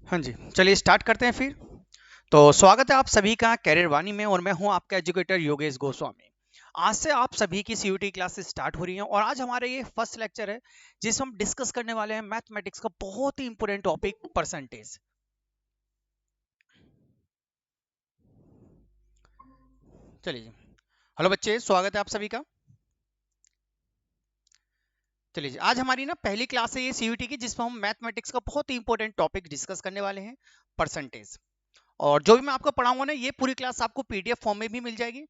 हाँ जी, चलिए स्टार्ट करते हैं फिर। तो स्वागत है आप सभी का कैरियर वाणी में और मैं हूं आपका एजुकेटर योगेश गोस्वामी। आज से आप सभी की सीयूटी क्लासेस स्टार्ट हो रही हैं और आज हमारे ये फर्स्ट लेक्चर है जिसमें हम डिस्कस करने वाले हैं मैथमेटिक्स का बहुत ही इंपॉर्टेंट टॉपिक परसेंटेज। चलिए जी। हेलो बच्चे, स्वागत है आप सभी का। चलिए जी, आज हमारी ना पहली क्लास है ये सीयूटी की जिसमें हम मैथमेटिक्स का बहुत ही इंपॉर्टेंट टॉपिक डिस्कस करने वाले हैं, परसेंटेज। और जो भी मैं आपको पढ़ाऊंगा ना ये पूरी क्लास आपको पीडीएफ फॉर्म में भी मिल जाएगी।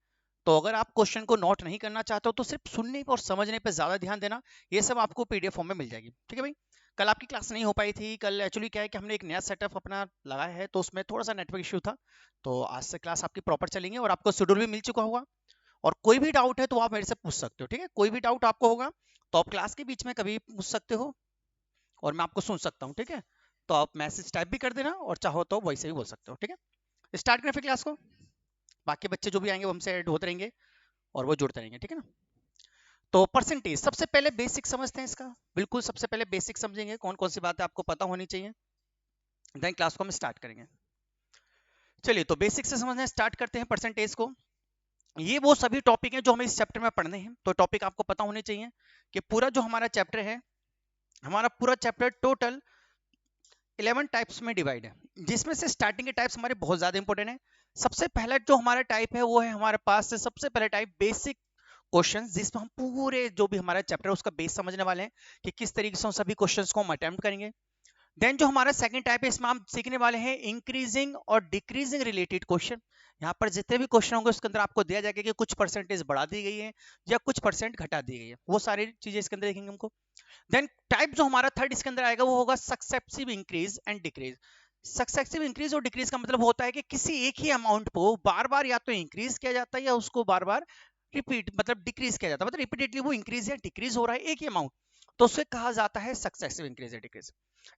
तो अगर आप क्वेश्चन को नोट नहीं करना चाहते हो तो सिर्फ सुनने और समझने पे ज्यादा ध्यान देना। ये सब आपको पीडीएफ फॉर्म में मिल जाएगी, ठीक है भाई। कल आपकी क्लास नहीं हो पाई थी, कल एक्चुअली क्या है कि हमने एक नया सेटअप अपना लगाया है तो उसमें थोड़ा सा नेटवर्क इशू था। तो आज से क्लास आपकी प्रॉपर चलेंगे और आपको शेड्यूल भी मिल चुका होगा। और कोई भी डाउट है तो आप मेरे से पूछ सकते हो, ठीक है। कोई भी डाउट आपको होगा तो आप क्लास के बीच में कभी पूछ सकते हो और मैं आपको सुन सकता हूँ, ठीक है। तो आप मैसेज टाइप भी कर देना और चाहो तो वैसे भी बोल सकते हो, ठीक है। स्टार्ट करें फिर क्लास को। बाकी बच्चे जो भी आएंगे वो हमसे ऐड होते रहेंगे और वो जुड़ते रहेंगे, ठीक है ना। तो परसेंटेज सबसे पहले बेसिक समझते हैं इसका। बिल्कुल सबसे पहले बेसिक समझेंगे, कौन कौन सी बातें आपको पता होनी चाहिए, देन क्लास को हम स्टार्ट करेंगे। चलिए तो बेसिक से समझना स्टार्ट करते हैं परसेंटेज को। ये वो सभी टॉपिक हैं जो हमें इस चैप्टर में पढ़ने हैं, तो टॉपिक आपको पता होने चाहिए कि पूरा जो हमारा चैप्टर है, हमारा पूरा चैप्टर टोटल 11 टाइप्स में डिवाइड है, जिसमें से स्टार्टिंग के टाइप्स हमारे बहुत ज्यादा इंपॉर्टेंट है। सबसे पहला जो हमारा टाइप है वो है हमारे पास से सबसे पहला टाइप बेसिक क्वेश्चंस, जिसमें हम पूरे जो भी हमारा चैप्टर है उसका बेस समझने वाले हैं कि किस तरीके से उन सभी क्वेश्चंस को हम अटेम्प्ट करेंगे। देन जो हमारा सेकंड टाइप है इसमें हम सीखने वाले हैं इंक्रीजिंग और डिक्रीजिंग रिलेटेड क्वेश्चन। यहाँ पर जितने भी क्वेश्चन होंगे उसके अंदर आपको दिया जाएगा कि कुछ परसेंटेज बढ़ा दी गई है या कुछ परसेंट घटा दी गई है, वो सारी चीजें इसके अंदर देखेंगे हमको। देन टाइप जो हमारा थर्ड इसके अंदर आएगा वो होगा successive increase and decrease. Successive increase और डिक्रीज का मतलब होता है कि किसी एक ही अमाउंट को बार बार या तो इंक्रीज किया जाता है या उसको बार बार रिपीट मतलब डिक्रीज किया जाता है, मतलब रिपीटेडली वो इंक्रीज या डिक्रीज हो रहा है एक ही अमाउंट, तो उसे कहा जाता है सक्सेसिव इंक्रीज या डिक्रीज।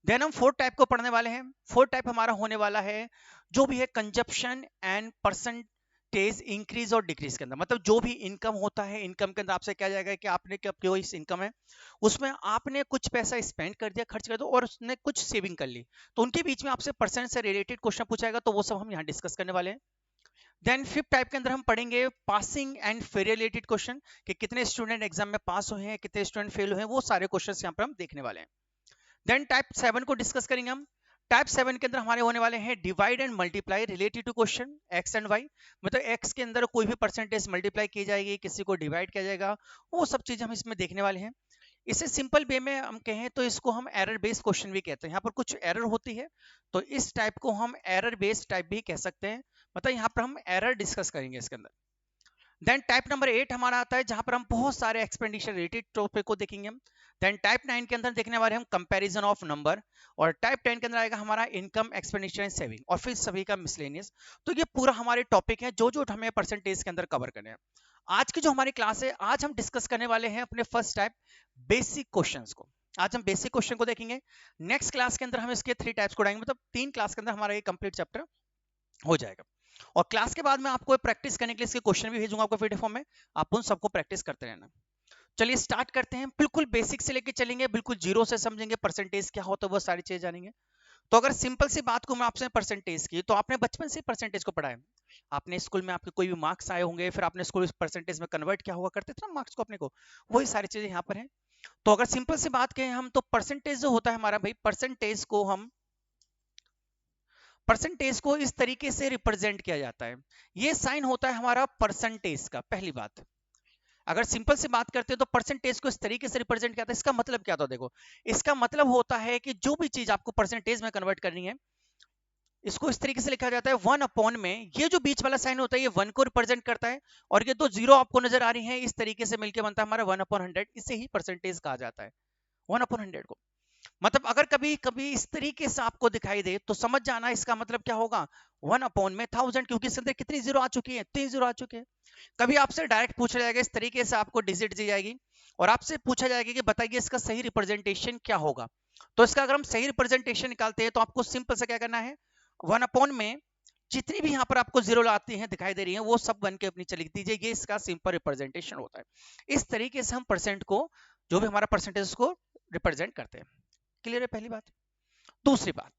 देन हम फोर्थ टाइप को पढ़ने वाले हैं। फोर्थ टाइप हमारा होने वाला है जो भी है कंजप्शन एंड परसेंटेज इंक्रीज और डिक्रीज के अंदर, मतलब जो भी इनकम होता है इनकम के अंदर आपसे क्या जाएगा कि आपने क्या कोई इनकम है उसमें आपने कुछ पैसा स्पेंड कर दिया, खर्च कर दो और उसने कुछ सेविंग कर ली, तो उनके बीच में आपसे परसेंट से रिलेटेड क्वेश्चन पूछाएगा, तो वो सब हम यहाँ डिस्कस करने वाले हैं। देन फिफ्थ टाइप के अंदर हम पढ़ेंगे passing and fail related question, कि कितने स्टूडेंट एग्जाम में पास हुए हैं कितने स्टूडेंट फेल हुए हैं, वो सारे क्वेश्चन यहाँ पर हम देखने वाले हैं। देन टाइप 7 को डिस्कस करेंगे हम। टाइप 7 के अंदर हमारे होने वाले हैं divide and multiply related to question x and y, मतलब एक्स के अंदर कोई भी परसेंटेज मल्टीप्लाई की जाएगी, किसी को डिवाइड किया जाएगा, वो सब चीजें हम इसमें देखने वाले हैं। इसे सिंपल वे में हम कहें तो इसको हम एरर बेस्ड क्वेश्चन भी कहते हैं, यहाँ पर कुछ एरर होती है तो इस टाइप को हम एरर बेस्ड टाइप भी कह सकते हैं, मतलब यहाँ पर हम एरर डिस्कस करेंगे इसके अंदर। देन टाइप नंबर 8 हमारा आता है जहां पर हम बहुत सारे एक्सपेंडिचर रिलेटेड टॉपिक को देखेंगे हम। देन टाइप 9 के अंदर देखने वाले हम कंपैरिजन ऑफ नंबर, और टाइप 10 के अंदर आएगा हमारा इनकम एक्सपेंडिचर एंड सेविंग, और फिर सभी का मिसलेनियस। तो ये पूरा हमारे टॉपिक है जो जो हमें परसेंटेज के अंदर कवर करने हैं। आज की जो हमारी क्लास है आज हम डिस्कस करने वाले हैं अपने फर्स्ट टाइप बेसिक क्वेश्चंस को। आज हम बेसिक क्वेश्चन को देखेंगे। नेक्स्ट क्लास के अंदर हम इसके 3 टाइप्स को उड़ाएंगे, मतलब 3 क्लास के अंदर हमारा ये कंप्लीट चैप्टर हो जाएगा। और क्लास के बाद में आपको प्रैक्टिस करने के लिए इसके क्वेश्चन भी भेजूंगा आपको पीडीएफ फॉर्म में, आप उन सबको प्रैक्टिस करते रहना। चलिए स्टार्ट करते हैं, बिल्कुल बेसिक से लेके चलेंगे, बिल्कुल जीरो से समझेंगे परसेंटेज क्या होता है वो सारी चीजें जानेंगे। तो अगर सिंपल सी बात को मैं आपसे परसेंटेज की, तो आपने बचपन से परसेंटेज को पढ़ा है। आपने स्कूल में आपके कोई भी मार्क्स आए होंगे, फिर आपने स्कूल परसेंटेज में कन्वर्ट किया हुआ करते थे ना मार्क्स को अपने को, वही सारी चीजें यहाँ पर है। तो अगर सिंपल सी बात कहें हम, तो परसेंटेज जो होता है हमारा भाई, परसेंटेज को इस तरीके से रिप्रेजेंट किया जाता है। ये साइन होता है हमारा परसेंटेज का, पहली बात। अगर सिंपल से बात करते हैं तो परसेंटेज को इस तरीके से रिप्रेजेंट किया जाता है, इसका मतलब क्या होता है देखो। इसका मतलब होता है कि जो भी चीज आपको परसेंटेज में कन्वर्ट करनी है, इसको इस तरीके से लिखा जाता है 1 अपॉन में, ये जो बीच वाला साइन होता है ये 1 को रिप्रेजेंट करता है, और ये तो जीरो आपको नजर आ रही है इस तरीके से मिलकर बनता है हमारा 1/100, इसे ही परसेंटेज कहा जाता है 1/100 को। मतलब अगर कभी कभी इस तरीके से आपको दिखाई दे तो समझ जाना इसका मतलब क्या होगा, 1/1000, क्योंकि इसके अंदर कितनी जीरो आ चुकी है, 3 जीरो आ चुके हैं। कभी आपसे डायरेक्ट पूछा जाएगा, इस तरीके से आपको डिजिट दी जाएगी और आपसे पूछा जाएगा कि बताइए इसका सही रिप्रेजेंटेशन क्या होगा। तो इसका अगर हम सही रिप्रेजेंटेशन निकालते हैं तो आपको सिंपल से क्या करना है, 1 अपॉन में जितनी भी यहाँ पर आपको जीरो लाती हैं दिखाई दे रही हैं वो सब बन के अपनी चली दीजिए, ये इसका सिंपल रिप्रेजेंटेशन होता है। इस तरीके से हम परसेंट को, जो भी हमारा परसेंटेज को रिप्रेजेंट करते हैं। क्लियर है पहली बात। दूसरी बात,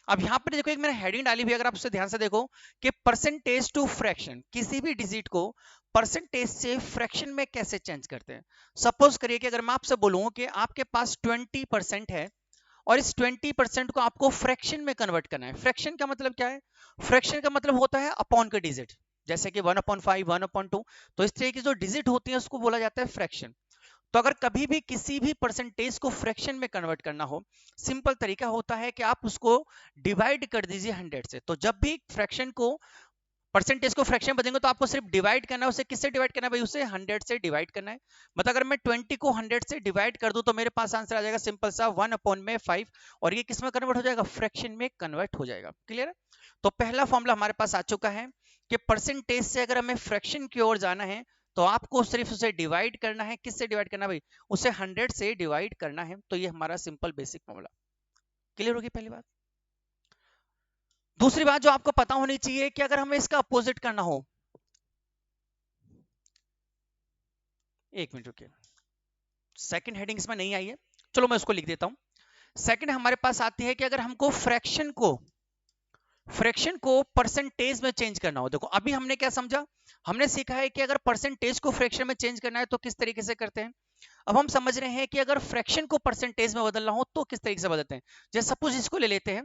अब यहाँ पर देखो एक मैंने हेडिंग डाली हुई, अगर आप उसे ध्यान से देखो कि परसेंटेज टू फ्रैक्शन, किसी भी डिजिट को परसेंटेज से फ्रैक्शन में कैसे चेंज करते हैं। सपोज करिए कि अगर मैं आपसे बोलूं कि आपके पास 20% है और इस 20% को आपको फ्रैक्शन में कन्वर्ट करना है। फ्रैक्शन का मतलब क्या है? फ्रैक्शन का मतलब होता है अपॉन का डिजिट, जैसे कि 1/5, 1/2। तो इस तरह की जो डिजिट होती है उसको बोला जाता है फ्रैक्शन। तो अगर कभी भी किसी भी परसेंटेज को फ्रैक्शन में कन्वर्ट करना हो, सिंपल तरीका होता है कि आप उसको डिवाइड कर दीजिए 100 से। तो जब भी फ्रैक्शन को, परसेंटेज को फ्रैक्शन बदलेंगे तो आपको सिर्फ डिवाइड करना है, उसे किससे डिवाइड करना है भाई? उसे 100 से डिवाइड करना है। मतलब अगर मैं 20 को 100 से डिवाइड कर दूं तो मेरे पास आंसर आ जाएगा सिंपल सा 1/5, और ये किस में कन्वर्ट हो जाएगा? फ्रैक्शन में कन्वर्ट हो जाएगा। क्लियर है? तो पहला फॉर्मूला हमारे पास आ चुका है कि परसेंटेज से अगर हमें फ्रैक्शन की ओर जाना है तो आपको सिर्फ उसे डिवाइड करना है। किससे डिवाइड करना है भाई? उसे 100 से डिवाइड करना है। तो ये हमारा सिंपल बेसिक फॉर्मूला। क्लियर होगी पहली बात। दूसरी बात जो आपको पता होनी चाहिए कि अगर हमें इसका अपोजिट करना हो, एक मिनट रुकिए, सेकंड हेडिंग इसमें नहीं आई है, चलो मैं उसको लिख देता हूं। सेकंड हमारे पास आती है कि अगर हमको फ्रैक्शन को परसेंटेज में चेंज करना हो। देखो अभी हमने क्या समझा? हमने सीखा है कि अगर परसेंटेज को फ्रैक्शन में चेंज करना है तो किस तरीके से करते हैं। अब हम समझ रहे हैं कि अगर फ्रैक्शन को परसेंटेज में बदलना हो तो किस तरीके से बदलते हैं। जैसे सपोज इसको ले लेते हैं,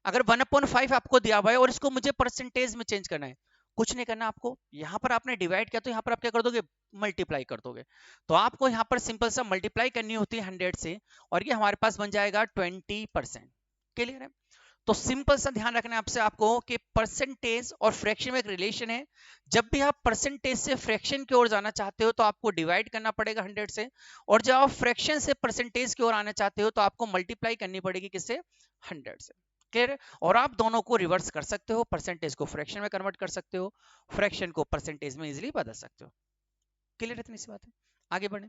अगर 1/5 आपको दिया हुआ है और इसको मुझे परसेंटेज में चेंज करना है, कुछ नहीं करना आपको। यहां पर आपने डिवाइड किया तो यहां पर आप क्या कर दोगे? मल्टीप्लाई कर दोगे। तो आपको यहां पर सिंपल सा मल्टीप्लाई करनी होती है 100 से, और ये हमारे पास बन जाएगा 20%। क्लियर है? तो सिंपल सा ध्यान रखना है आपसे आपको कि परसेंटेज और फ्रैक्शन में एक रिलेशन है। जब भी आप परसेंटेज से फ्रैक्शन की ओर जाना चाहते हो तो आपको डिवाइड करना पड़ेगा 100 से, और जब आप फ्रैक्शन से परसेंटेज की ओर आना चाहते हो तो आपको मल्टीप्लाई करनी पड़ेगी किससे? 100 से। क्लियर है? और आप दोनों को रिवर्स कर सकते हो, परसेंटेज को फ्रैक्शन में कन्वर्ट कर सकते हो, फ्रैक्शन को परसेंटेज में इजिली बदल सकते हो। क्लियर है? इतनी सी बात है, आगे बढ़े।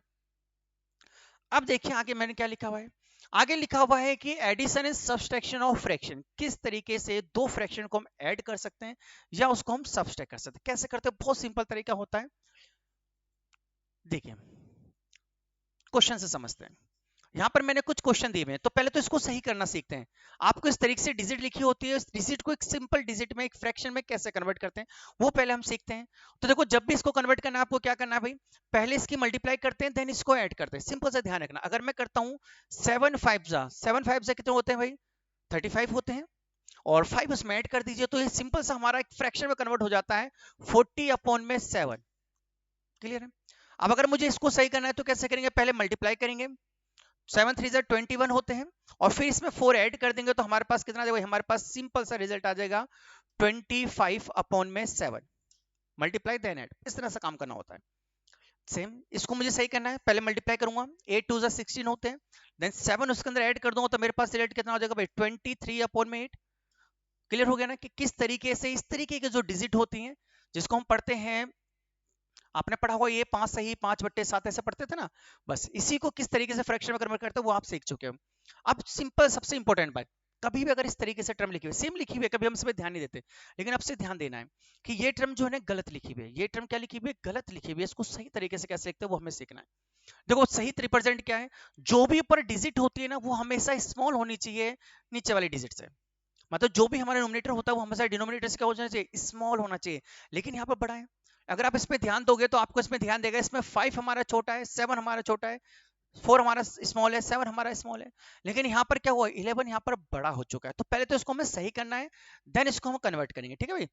अब देखिए आगे मैंने क्या लिखा हुआ है। आगे लिखा हुआ है कि addition is subtraction of fraction. किस तरीके से दो फ्रैक्शन को हम ऐड कर सकते हैं या उसको हम सब्सट्रैक्ट कर सकते हैं। कैसे करते हैं? बहुत सिंपल तरीका होता है। देखिए क्वेश्चन से समझते हैं। यहाँ पर मैंने कुछ क्वेश्चन दिए हुए हैं, तो पहले तो इसको सही करना सीखते हैं। आपको इस तरीके से डिजिट लिखी होती है, इस डिजिट को एक सिंपल डिजिट में, एक फ्रैक्शन में कैसे कन्वर्ट करते हैं वो पहले हम सीखते हैं। तो देखो जब भी इसको कन्वर्ट करना है आपको क्या करना है भाई? पहले इसकी मल्टीप्लाई करते हैं, देन इसको ऐड करते हैं। सिंपल सा ध्यान रखना, अगर मैं करता हूँ 7 5 कितने होते हैं भाई? 35 होते हैं, और 5 उसमें ऐड कर दीजिए तो ये सिंपल सा हमारा एक फ्रैक्शन में कन्वर्ट हो जाता है 40/7। क्लियर है? अब अगर मुझे इसको सही करना है तो कैसे करेंगे? पहले मल्टीप्लाई करेंगे, 7 3 21 होते हैं, और फिर इसमें 4 ऐड कर देंगे तो हमारे पास कितना आ जाएगा? हमारे पास सिंपल सा रिजल्ट आ जाएगा 25/7। मल्टीप्लाई देन ऐड, इस तरह से काम करना होता है। सेम इसको मुझे सही करना है, पहले मल्टीप्लाई करूंगा, 8 2 16 होते हैं, देन 7 उसके अंदर ऐड कर दूंगा तो मेरे पास रिजल्ट कितना हो जाएगा भाई? 23/8। क्लियर हो गया ना कि किस तरीके से इस तरीके की जो डिजिट होती हैं जिसको हम पढ़ते हैं, आपने पढ़ा होगा ये 5 सही 5/7 ऐसे पढ़ते थे ना, बस इसी को किस तरीके से फ्रैक्शन में कन्वर्ट करते हैं वो आप सीख चुके हो। अब सिंपल सबसे इंपॉर्टेंट बात, कभी भी अगर इस तरीके से टर्म लिखी हुई सेम लिखी हुई है, कभी हम इस पे ध्यान नहीं देते, लेकिन आपसे ध्यान देना है कि ये टर्म जो है ना गलत लिखी हुई है। ये टर्म क्या लिखी हुई है? गलत लिखी हुई है। इसको सही तरीके से कैसे लिखते हैं वो हमें सीखना है। देखो सही रिप्रेजेंट क्या है? जो भी ऊपर डिजिट होती है ना वो हमेशा स्मॉल होनी चाहिए नीचे वाली डिजिट से। मतलब जो भी हमारा डिनोमिनेटर होता है वो हमेशा डिनोमिनेटर से क्या हो जाना चाहिए? स्मॉल होना चाहिए। लेकिन यहाँ पर बड़ा है, अगर आप इस पे ध्यान दोगे तो आपको इसमें ध्यान देगा, इसमें 5 हमारा छोटा है, 7 हमारा छोटा है, 4 हमारा स्मॉल है, 7 हमारा स्मॉल है। लेकिन यहाँ पर क्या हुआ? 11 यहाँ पर बड़ा हो चुका है। तो पहले तो इसको हमें सही करना है, देन इसको हम कन्वर्ट करेंगे। ठीक है भाई?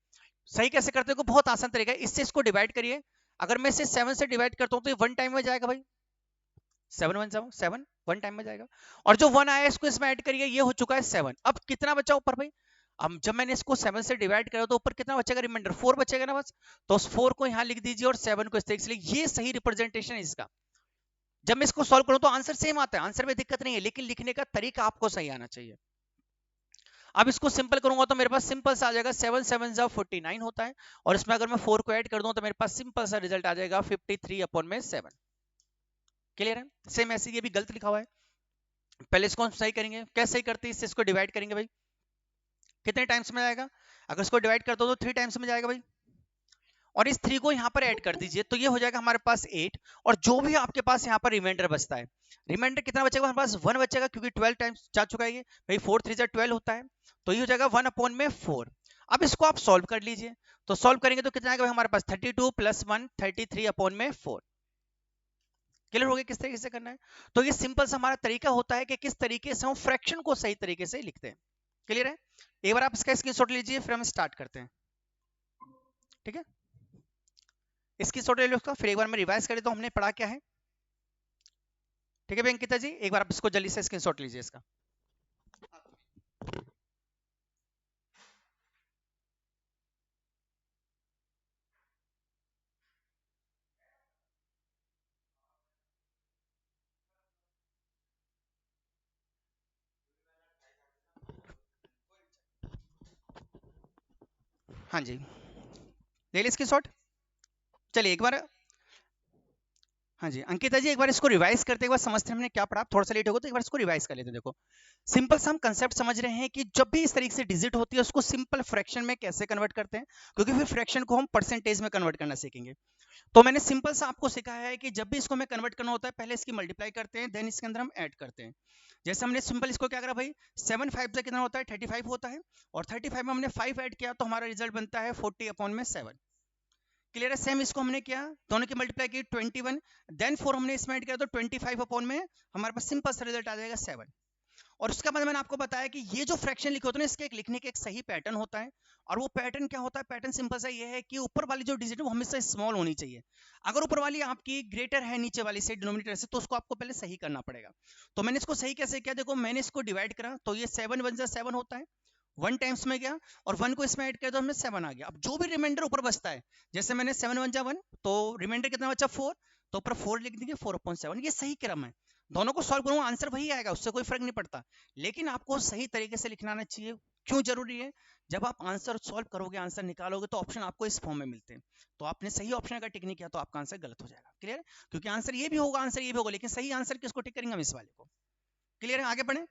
सही कैसे करते हैं? बहुत आसान तरीका है, इससे इसको डिवाइड करिए। अगर मैं इसे 7 से डिवाइड करता हूँ तो ये 1 टाइम में जाएगा भाई, 7 1 7 1 टाइम में जाएगा। और जो 1 आया इसको इसमें ऐड करिए, ये हो चुका है 7। अब कितना बचा ऊपर भाई? अब जब मैंने इसको 7 से डिवाइड करा तो ऊपर कितना बचेगा? रिमाइंडर 4 बचेगा ना बस। तो उस 4 को यहाँ लिख दीजिए और 7 को इस तरीके से लिखिए। ये सही रिप्रेजेंटेशन है इसका। जब मैं इसको सॉल्व करूं तो आंसर सेम आता है, आंसर में दिक्कत नहीं है, लेकिन लिखने का तरीका आपको सही आना चाहिए। अब इसको सिंपल करूंगा तो मेरे पास सिंपल सा आ जाएगा 7 7 49 होता है, और इसमें अगर मैं 4 को ऐड कर दूं तो मेरे पास सिंपल सा रिजल्ट आ जाएगा 53/7। क्लियर है? सेम ऐसे ये भी गलत लिखा हुआ है। पहले इसको हम सही करेंगे, कैसे सही करते हैं? इससे इसको डिवाइड करेंगे भाई, कितने टाइम्स में जाएगा? अगर इसको डिवाइड कर दो तो 3 टाइम्स में जाएगा भाई, और इस 3 को यहाँ पर ऐड कर दीजिए, तो ये हो जाएगा हमारे पास 8, और जो भी आपके पास यहाँ पर रिमाइंडर बचता है, रिमाइंडर कितना बचेगा हमारे पास, 1 बचेगा, क्योंकि 12 टाइम्स जा चुका है ये भाई, 4 3 जा 12 होता है, तो ये हो जाएगा 1/4। अब इसको आप सॉल्व कर लीजिए, तो सॉल्व करेंगे तो कितना आएगा भाई हमारे पास, 32 + 1 33/4। क्लियर हो गया किस तरीके से करना है। तो ये सिंपल सा हमारा तरीका होता है कि किस तरीके से हम फ्रैक्शन को सही तरीके से लिखते हैं। क्लियर है, एक बार आप इसका स्क्रीनशॉट लीजिए, फिर हम स्टार्ट करते हैं। ठीक है, स्क्रीनशॉट ले लो उसका, फिर एक बार मैं रिवाइज कर देता हूं हमने पढ़ा क्या है। ठीक है भाई अंकिता जी, एक बार आप इसको जल्दी से स्क्रीनशॉट लीजिए इसका। हाँ जी, ले ली स्क्रीनशॉट। चलिए एक बार, हाँ जी अंकिता जी, एक बार इसको रिवाइज करते एक बार समझते हैं हमने क्या पढ़ा, थोड़ा सा लेट होगा तो एक बार इसको रिवाइज कर लेते हैं। देखो सिंपल सा हम कंसेप्ट समझ रहे हैं कि जब भी इस तरीके से डिजिट होती है उसको सिंपल फ्रैक्शन में कैसे कन्वर्ट करते हैं, क्योंकि फिर फ्रैक्शन को हम परसेंटेज में कन्वर्ट करना सीखेंगे। तो मैंने सिंपल सा आपको सिखाया है कि जब भी इसको हमें कन्वर्ट करना होता है, पहले इसकी मल्टीप्लाई करते हैं, देन इसके अंदर हम ऐड करते हैं। जैसे हमने सिंपल इसको क्या करा भाई, 7 5 से कितना होता है, 35 होता है, और 35 में हमने 5 ऐड किया तो हमारा रिजल्ट बनता है 40/7। क्लियर है, सेम इसको हमने किया, दोनों की मल्टीप्लाई की 21, देन 4 हमने इसमें ऐड किया तो 25 में हमारे पास सिंपल सा रिजल्ट आ जाएगा 7। और उसके बाद मैंने आपको बताया कि ये जो फ्रैक्शन लिखे होते हैं इसके एक लिखने के एक सही पैटर्न होता है, और वो पैटर्न क्या होता है, पैटर्न सिंपल सा ये है कि ऊपर वाली जो डिजिट है वो हमेशा स्मॉल होनी चाहिए। अगर ऊपर वाली आपकी ग्रेटर है नीचे वाली से, डिनोमिनेटर से, तो उसको आपको पहले सही करना पड़ेगा। तो मैंने इसको सही कैसे किया, देखो मैंने इसको डिवाइड करा तो ये 7 1 जा 7 होता है, 1 टाइम्स में गया, और 1 को इसमें ऐड किया तो हमें 7 आ गया। अब जो भी रिमाइंडर ऊपर बचता है, जैसे मैंने 7 1 जा 1, तो रिमाइंडर कितना बचा 4, तो ऊपर 4 लिख देंगे, 4/7। ये सही क्रम है, दोनों को सॉल्व करूंगा आंसर वही आएगा, उससे कोई फर्क नहीं पड़ता, लेकिन आपको सही तरीके से लिखना आना चाहिए। क्यों जरूरी है, जब आप आंसर सॉल्व करोगे, आंसर निकालोगे, तो ऑप्शन आपको इस फॉर्म में मिलते हैं, तो आपने सही ऑप्शन अगर टिक नहीं किया तो आपका आंसर गलत हो जाएगा। क्लियर, क्योंकि आंसर ये भी होगा, आंसर ये भी होगा, लेकिन सही आंसर किसको टिक करेंगे, हम इस वाले को। क्लियर है, आगे बढ़े।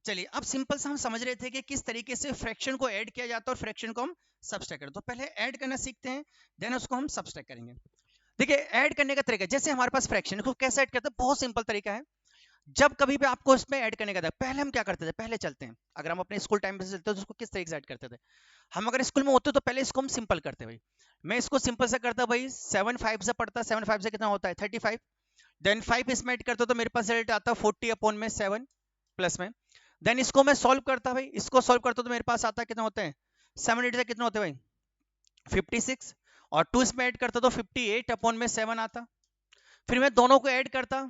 चलिए अब सिंपल सा हम समझ रहे थे कि किस तरीके से फ्रैक्शन को ऐड किया जाता है और फ्रैक्शन को हम सब्सट्रैक्ट करते हैं। तो पहले ऐड करना सीखते हैं, देन उसको हम सब्सट्रैक्ट करेंगे। देखिए ऐड करने का तरीका, जैसे हमारे पास फ्रैक्शन को कैसे ऐड करते हैं, बहुत सिंपल तरीका है। जब कभी भी आपको इसमें ऐड करने का था, पहले हम क्या करते थे, पहले चलते हैं, अगर हम अपने स्कूल टाइम पे चलते हैं तो उसको किस तरीके से ऐड करते थे। हम अगर स्कूल में होते तो पहले इसको हम सिंपल करते भाई, मैं इसको सिंपल से करता भाई, 7 5 से पढ़ता, 7 5 से कितना होता है 35, देन 5 इसमें ऐड करता तो मेरे पास रिजल्ट आता 40/7 प्लस में, देन इसको मैं सॉल्व करता भाई, इसको सॉल्व करता तो मेरे पास आता कितना होता है, 7 8 से कितना होता है भाई 56, और 2 इसमें ऐड करता तो 58/7 आता। फिर मैं दोनों को ऐड करता,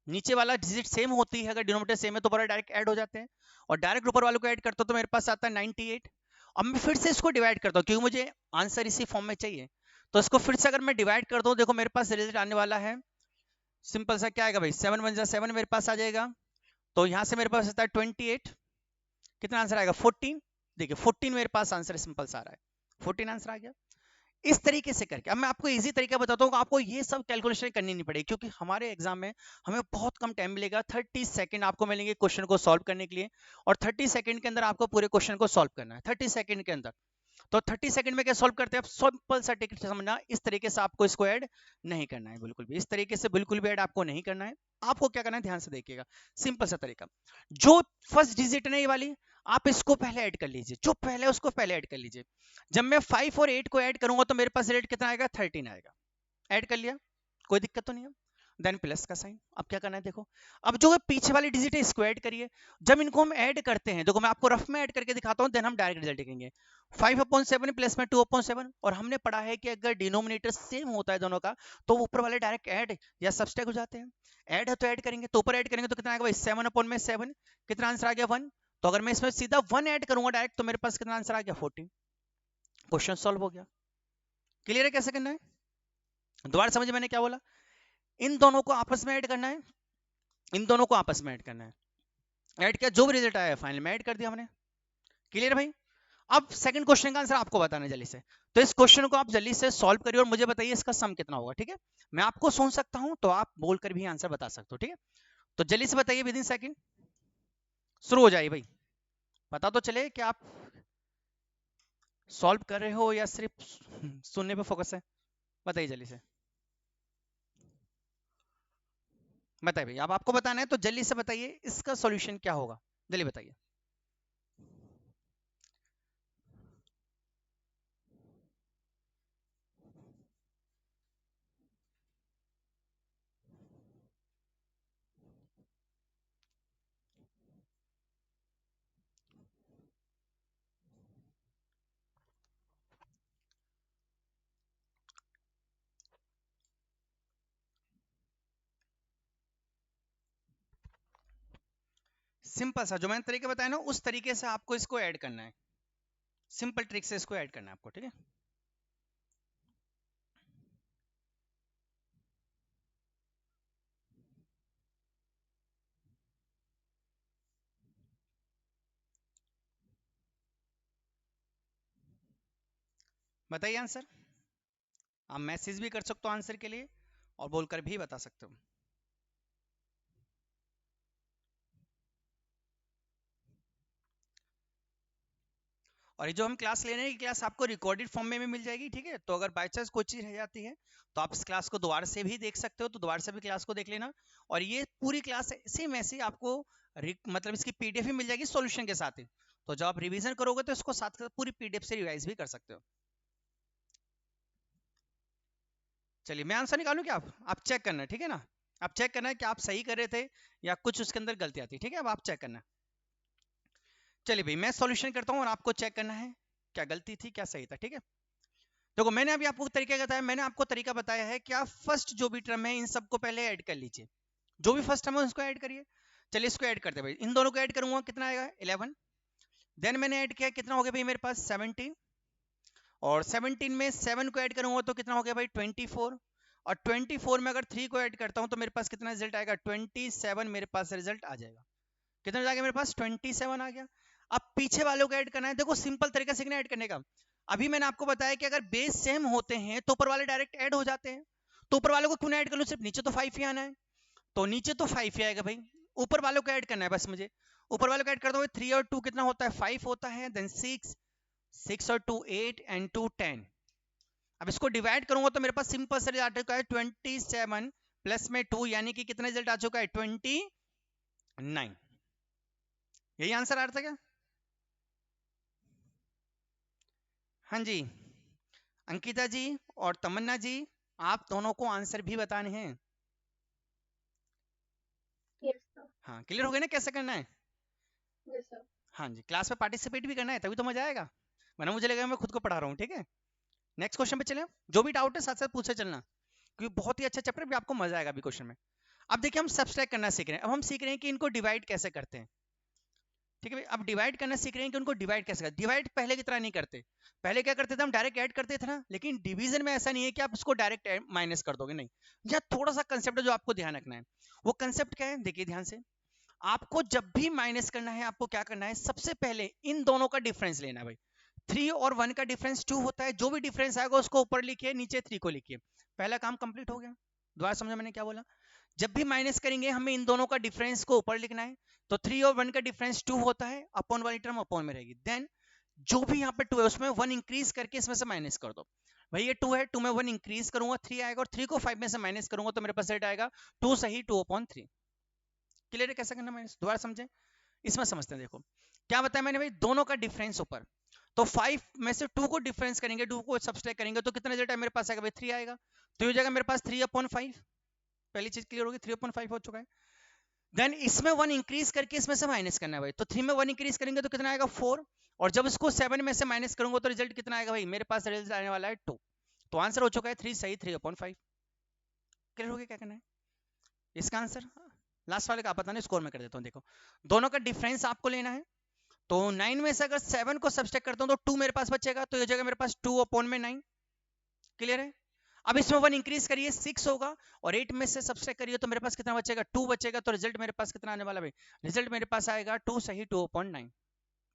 नीचे वाला डिजिट सेम होती है, अगर डिनोमिनेटर सेम है तो बड़ा डायरेक्ट ऐड हो जाते हैं, और डायरेक्ट ऊपर वालों को ऐड करता तो मेरे पास आता है 98। अब मैं फिर से इसको डिवाइड करता हूँ, क्योंकि मुझे आंसर इसी फॉर्म में चाहिए, तो इसको फिर से अगर मैं डिवाइड कर दूं, देखो मेरे पास रिजल्ट आने वाला है सिंपल सा, क्या आएगा भाई, 7 1 जा 7 मेरे पास आ जाएगा, तो यहाँ से मेरे पास आता है 28, कितना आंसर आएगा 14। देखिए 14 मेरे पास आंसर सिंपल सा आ रहा है, 14 आंसर आ गया। इस तरीके से करके, अब मैं आपको इजी तरीका बताता हूँ, आपको ये सब कैलकुलेशन करनी नहीं पड़ेगी, क्योंकि हमारे एग्जाम में हमें बहुत कम टाइम मिलेगा, 30 सेकंड आपको मिलेंगे क्वेश्चन को सॉल्व करने के लिए, और 30 सेकंड के अंदर आपको पूरे क्वेश्चन को सॉल्व करना है, 30 सेकंड के अंदर। तो 30 सेकंड में क्या सॉल्व करते हैं, सिंपल सा टिकट समझना, इस तरीके से आपको इसको ऐड नहीं करना है, बिल्कुल भी इस तरीके से बिल्कुल भी ऐड आपको नहीं करना है। आपको क्या करना है, ध्यान से देखिएगा, सिंपल सा तरीका, जो फर्स्ट डिजिट नहीं वाली, आप इसको पहले ऐड कर लीजिए, जो पहले उसको पहले ऐड कर लीजिए। जब मैं 5 और 8 को ऐड करूंगा तो मेरे पास रेट कितना आएगा, 13 आएगा। ऐड कर लिया, कोई दिक्कत तो नहीं है, देन प्लस का साइन। अब क्या करना है, देखो अब जो पीछे वाली डिजिट है इसको ऐड करिए। जब इनको हम ऐड करते हैं, देखो मैं आपको रफ में ऐड करके दिखाता हूं, देन हम डायरेक्ट रिजल्ट देखेंगे। 5/7 प्लस में 2/7, और हमने पढ़ा है कि अगर डिनोमिनेटर सेम होता है दोनों का, तो ऊपर वाले डायरेक्ट ऐड या सब्सट्रैक्ट हो जाते हैं। ऐड है तो ऐड करेंगे, तो ऊपर ऐड करेंगे तो कितना आएगा भाई, 7/7, कितना आंसर आ गया 1। तो अगर मैं इसमें सीधा 1 ऐड करूंगा डायरेक्ट, तो मेरे पास कितना आंसर आ गया 14, क्वेश्चन सॉल्व हो गया। क्लियर है कैसे करना है, दोबारा समझ मैंने क्या बोला, इन दोनों को आपस में ऐड करना है, इन दोनों को आपस में ऐड करना है, ऐड किया, जो भी रिजल्ट आया फाइनल में ऐड कर दिया हमने। क्लियर भाई, अब सेकंड क्वेश्चन का आंसर आपको बताना है जल्दी से, तो इस क्वेश्चन को आप जल्दी से सॉल्व करिए और मुझे बताइए इसका सम कितना होगा। ठीक है, मैं आपको सुन सकता हूं तो आप बोलकर भी आंसर बता सकते हो। ठीक है, तो जल्दी से बताइए, विद इन सेकंड शुरू हो जाइए भाई, पता तो चले कि आप सॉल्व कर रहे हो या सिर्फ सुनने पे फोकस है? बताइए जल्दी से, बताइए भाई। अब आपको बताना है तो जल्दी से बताइए इसका सॉल्यूशन क्या होगा, जल्दी बताइए। सिंपल सा जो मैंने तरीके बताया ना, उस तरीके से आपको इसको ऐड करना है। सिंपल ट्रिक से इसको ऐड करना है आपको, ठीक है। बताइए आंसर। आप मैसेज भी कर सकते हो आंसर के लिए और बोलकर भी बता सकते हो। और ये जो हम क्लास ले रहे हैं, ये क्लास आपको रिकॉर्डेड फॉर्म में भी मिल जाएगी, ठीक है। तो अगर बाय चांस कोई चीज रह जाती है तो आप इस क्लास को दोबारा से भी देख सकते हो, तो दोबारा से भी क्लास को देख लेना। और ये पूरी क्लास सेम ऐसे ही आपको मतलब इसकी पीडीएफ भी मिल जाएगी सॉल्यूशन के साथ ही। तो जब आप रिवीजन करोगे तो इसको साथ साथ पूरी पीडीएफ से रिवाइज भी कर सकते हो। चलिए मैं आंसर निकालूं क्या? आप चेक करना है, ठीक है ना। आप चेक करना है कि आप सही कर रहे थे या कुछ उसके अंदर गलतियां थी, ठीक है। अब आप चेक करना। चलिए भाई मैं सॉल्यूशन करता हूँ और आपको चेक करना है क्या गलती थी क्या सही था, ठीक है। देखो मैंने अभी आपको तरीका बताया, मैंने आपको तरीका बताया है कि आप फर्स्ट जो भी टर्म है इन सबको पहले ऐड कर लीजिए। जो भी फर्स्ट टर्म है उसको ऐड करिए। चलिए इसको ऐड करते हैं भाई, इन दोनों को ऐड करूंगा कितना आएगा 11। देन मैंने ऐड किया, कितना हो गया भाई मेरे पास 17। और 17 में 7 को ऐड करूंगा तो कितना हो गया भाई 24। और 24 में अगर 3 को ऐड करता हूं तो मेरे पास कितना रिजल्ट आएगा 27 मेरे पास रिजल्ट आ जाएगा। कितना आ गया मेरे पास 27 आ गया। अब पीछे वालों को ऐड करना है। देखो सिंपल तरीका सीखना ऐड करने का। अभी मैंने आपको बताया कि अगर बेस सेम होते हैं तो ऊपर वाले डायरेक्ट ऐड हो जाते हैं। तो ऊपर वालों को क्यों ऐड कर लूं, सिर्फ नीचे तो 5 ही आना है। तो नीचे तो 5 ही आएगा भाई, ऊपर वालों को ऐड करना है बस मुझे। ऊपर वालों को ऐड कर दो, 3 और 2 कितना होता है 5 होता है। देन 6, 6 और 2 8 एंड 2 10। अब इसको डिवाइड करूंगा तो मेरे पास सिंपल से रिजल्ट आ चुका है 27 प्लस में 2 यानी कि कितना रिजल्ट आ चुका है 29। यही आंसर आ रहा था क्या? हाँ जी अंकिता जी और तमन्ना जी, आप दोनों को आंसर भी बताने हैं। Yes sir. हाँ क्लियर हो गया ना कैसे करना है? Yes sir. हाँ जी क्लास में पार्टिसिपेट भी करना है तभी तो मजा आएगा, वरना मुझे लगेगा मैं खुद को पढ़ा रहा हूँ, ठीक है। नेक्स्ट क्वेश्चन पे चले। जो भी डाउट है साथ साथ पूछे चलना, क्योंकि बहुत ही अच्छा चैप्टर भी, आपको मजा आएगा अभी क्वेश्चन में। अब देखिए हम सब्सट्रैक्ट करना सीख रहे हैं, अब हम सीख रहे हैं कि इनको डिवाइड कैसे करते हैं, ठीक है भाई। अब डिवाइड करना सीख रहे हैं कि उनको डिवाइड कैसे करते। डिवाइड पहले की तरह नहीं करते। पहले क्या करते थे हम डायरेक्ट ऐड करते थे ना, लेकिन डिवीजन में ऐसा नहीं है कि आप इसको डायरेक्ट माइनस कर दोगे, नहीं। यहाँ थोड़ा सा कंसेप्ट है जो आपको ध्यान रखना है। वो कंसेप्ट क्या है देखिए ध्यान से। आपको जब भी माइनस करना है आपको क्या करना है, सबसे पहले इन दोनों का डिफरेंस लेना है भाई। 3 और 1 का डिफरेंस 2 होता है, जो भी डिफरेंस आएगा उसको ऊपर लिखिए नीचे 3 को लिखिए। पहला काम कंप्लीट हो गया। दोबारा समझा मैंने क्या बोला? जब भी माइनस करेंगे हमें इन दोनों का डिफरेंस को ऊपर लिखना है। तो 3 और 1 का डिफरेंस 2 होता है, अपॉन वाली टर्म अपॉन में रहेगी। देन जो भी यहाँ पे 2 है उसमें 1 इंक्रीज करके इसमें से माइनस कर दो। भाई ये 2 है, 2 में 1 इंक्रीज करूंगा 3 आएगा, और 3 को 5 में से माइनस करूंगा तो मेरे पास सेट आएगा 2 सही 2/3। क्लियर है कैसे करना माइनस? दोबारा समझे, इसमें समझते हैं। देखो क्या बताया मैंने भाई, दोनों का डिफरेंस ऊपर। तो 5 में से 2 को डिफरेंस करेंगे, 2 को सब्सट्रैक्ट करेंगे तो कितना रिजल्ट है मेरे पास आएगा भाई 3 आएगा। तो ये जाएगा मेरे पास 3/5। पहली चीज क्लियर होगी, 3/5 हो चुका है। देन इसमें 1 इंक्रीज करके इसमें से माइनस करना है भाई। तो 3 में 1 इंक्रीज करेंगे तो कितना आएगा 4। और जब इसको 7 में से माइनस करूंगा तो रिजल्ट कितना आएगा भाई, मेरे पास रिजल्ट आने वाला है 2। तो आंसर हो चुका है 3 सही 3/5। क्लियर हो गया क्या करना है इसका आंसर? लास्ट वाले का पता नहीं, स्कोर में कर देता हूँ। देखो दोनों का डिफरेंस आपको लेना है। तो 9 में से अगर 7 को सब्सट्रैक्ट करता हूँ तो 2 मेरे पास बचेगा, तो ये जगह मेरे पास 2/9। क्लियर है? अब इसमें 1 इंक्रीज करिए 6 होगा, और 8 में से सब्सट्रैक्ट करिए तो मेरे पास कितना बचेगा 2 बचेगा। तो रिजल्ट मेरे पास कितना आने वाला भाई, रिजल्ट मेरे पास आएगा 2 सही 2/9।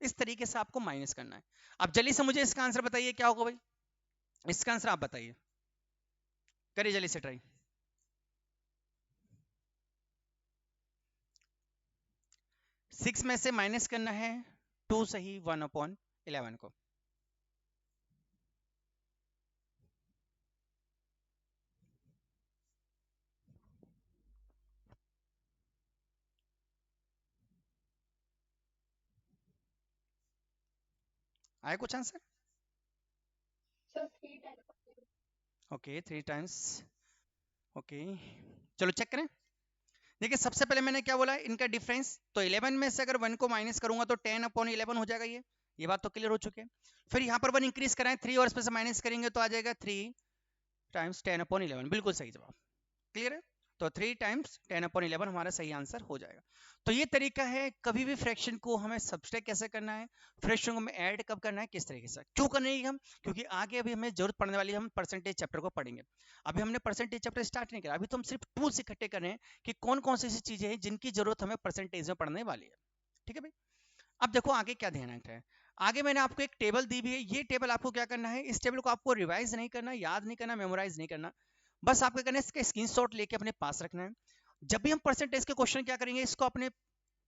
इस तरीके से आपको माइनस करना है। अब जल्दी से मुझे इसका आंसर बताइए क्या होगा भाई, इसका आंसर आप बताइए, करिए जल्दी से ट्राई। 6 में से माइनस करना है 2 सही 1/11 को। आया कुछ answer? Sir 3 times. Okay 3 times. Okay चलो चेक करें। देखिए सबसे पहले मैंने क्या बोला, इनका डिफरेंस, तो 11 में से अगर 1 को माइनस करूंगा तो 10/11 हो जाएगा। ये बात तो क्लियर हो चुकी है। फिर यहाँ पर 1 इंक्रीज कराएं 3 और इसमें से माइनस करेंगे तो आ जाएगा 3 टाइम्स 10/11। बिल्कुल सही जवाब। क्लियर है? तो 3 टाइम्स 10/11 हमारा सही आंसर हो जाएगा। तो ये तरीका है कभी भी फ्रैक्शन को हमें सब्सट्रैक्ट कैसे करना है, फ्रैक्शन को हमें ऐड कब करना है, किस तरीके से, क्यों करना है हम, क्योंकि आगे अभी हमें जरूरत पड़ने वाली है, हम परसेंटेज चैप्टर को पढ़ेंगे। अभी हमने परसेंटेज चैप्टर स्टार्ट नहीं किया, अभी तो हम सिर्फ टूल्स इकट्ठे कर रहे हैं कि कौन कौन सी ऐसी चीजें हैं जिनकी जरूरत हमें परसेंटेज में पढ़ने वाली है। ठीक है भाई? अब देखो आगे क्या ध्यान रखना है। आगे मैंने आपको एक टेबल दी भी है, ये टेबल आपको क्या करना है, इस टेबल को आपको रिवाइज नहीं करना, याद नहीं करना, मेमोराइज नहीं करना, बस आपको करना है इसका स्क्रीनशॉट लेके अपने पास रखना है। जब भी हम परसेंटेज के क्वेश्चन क्या करेंगे, इसको अपने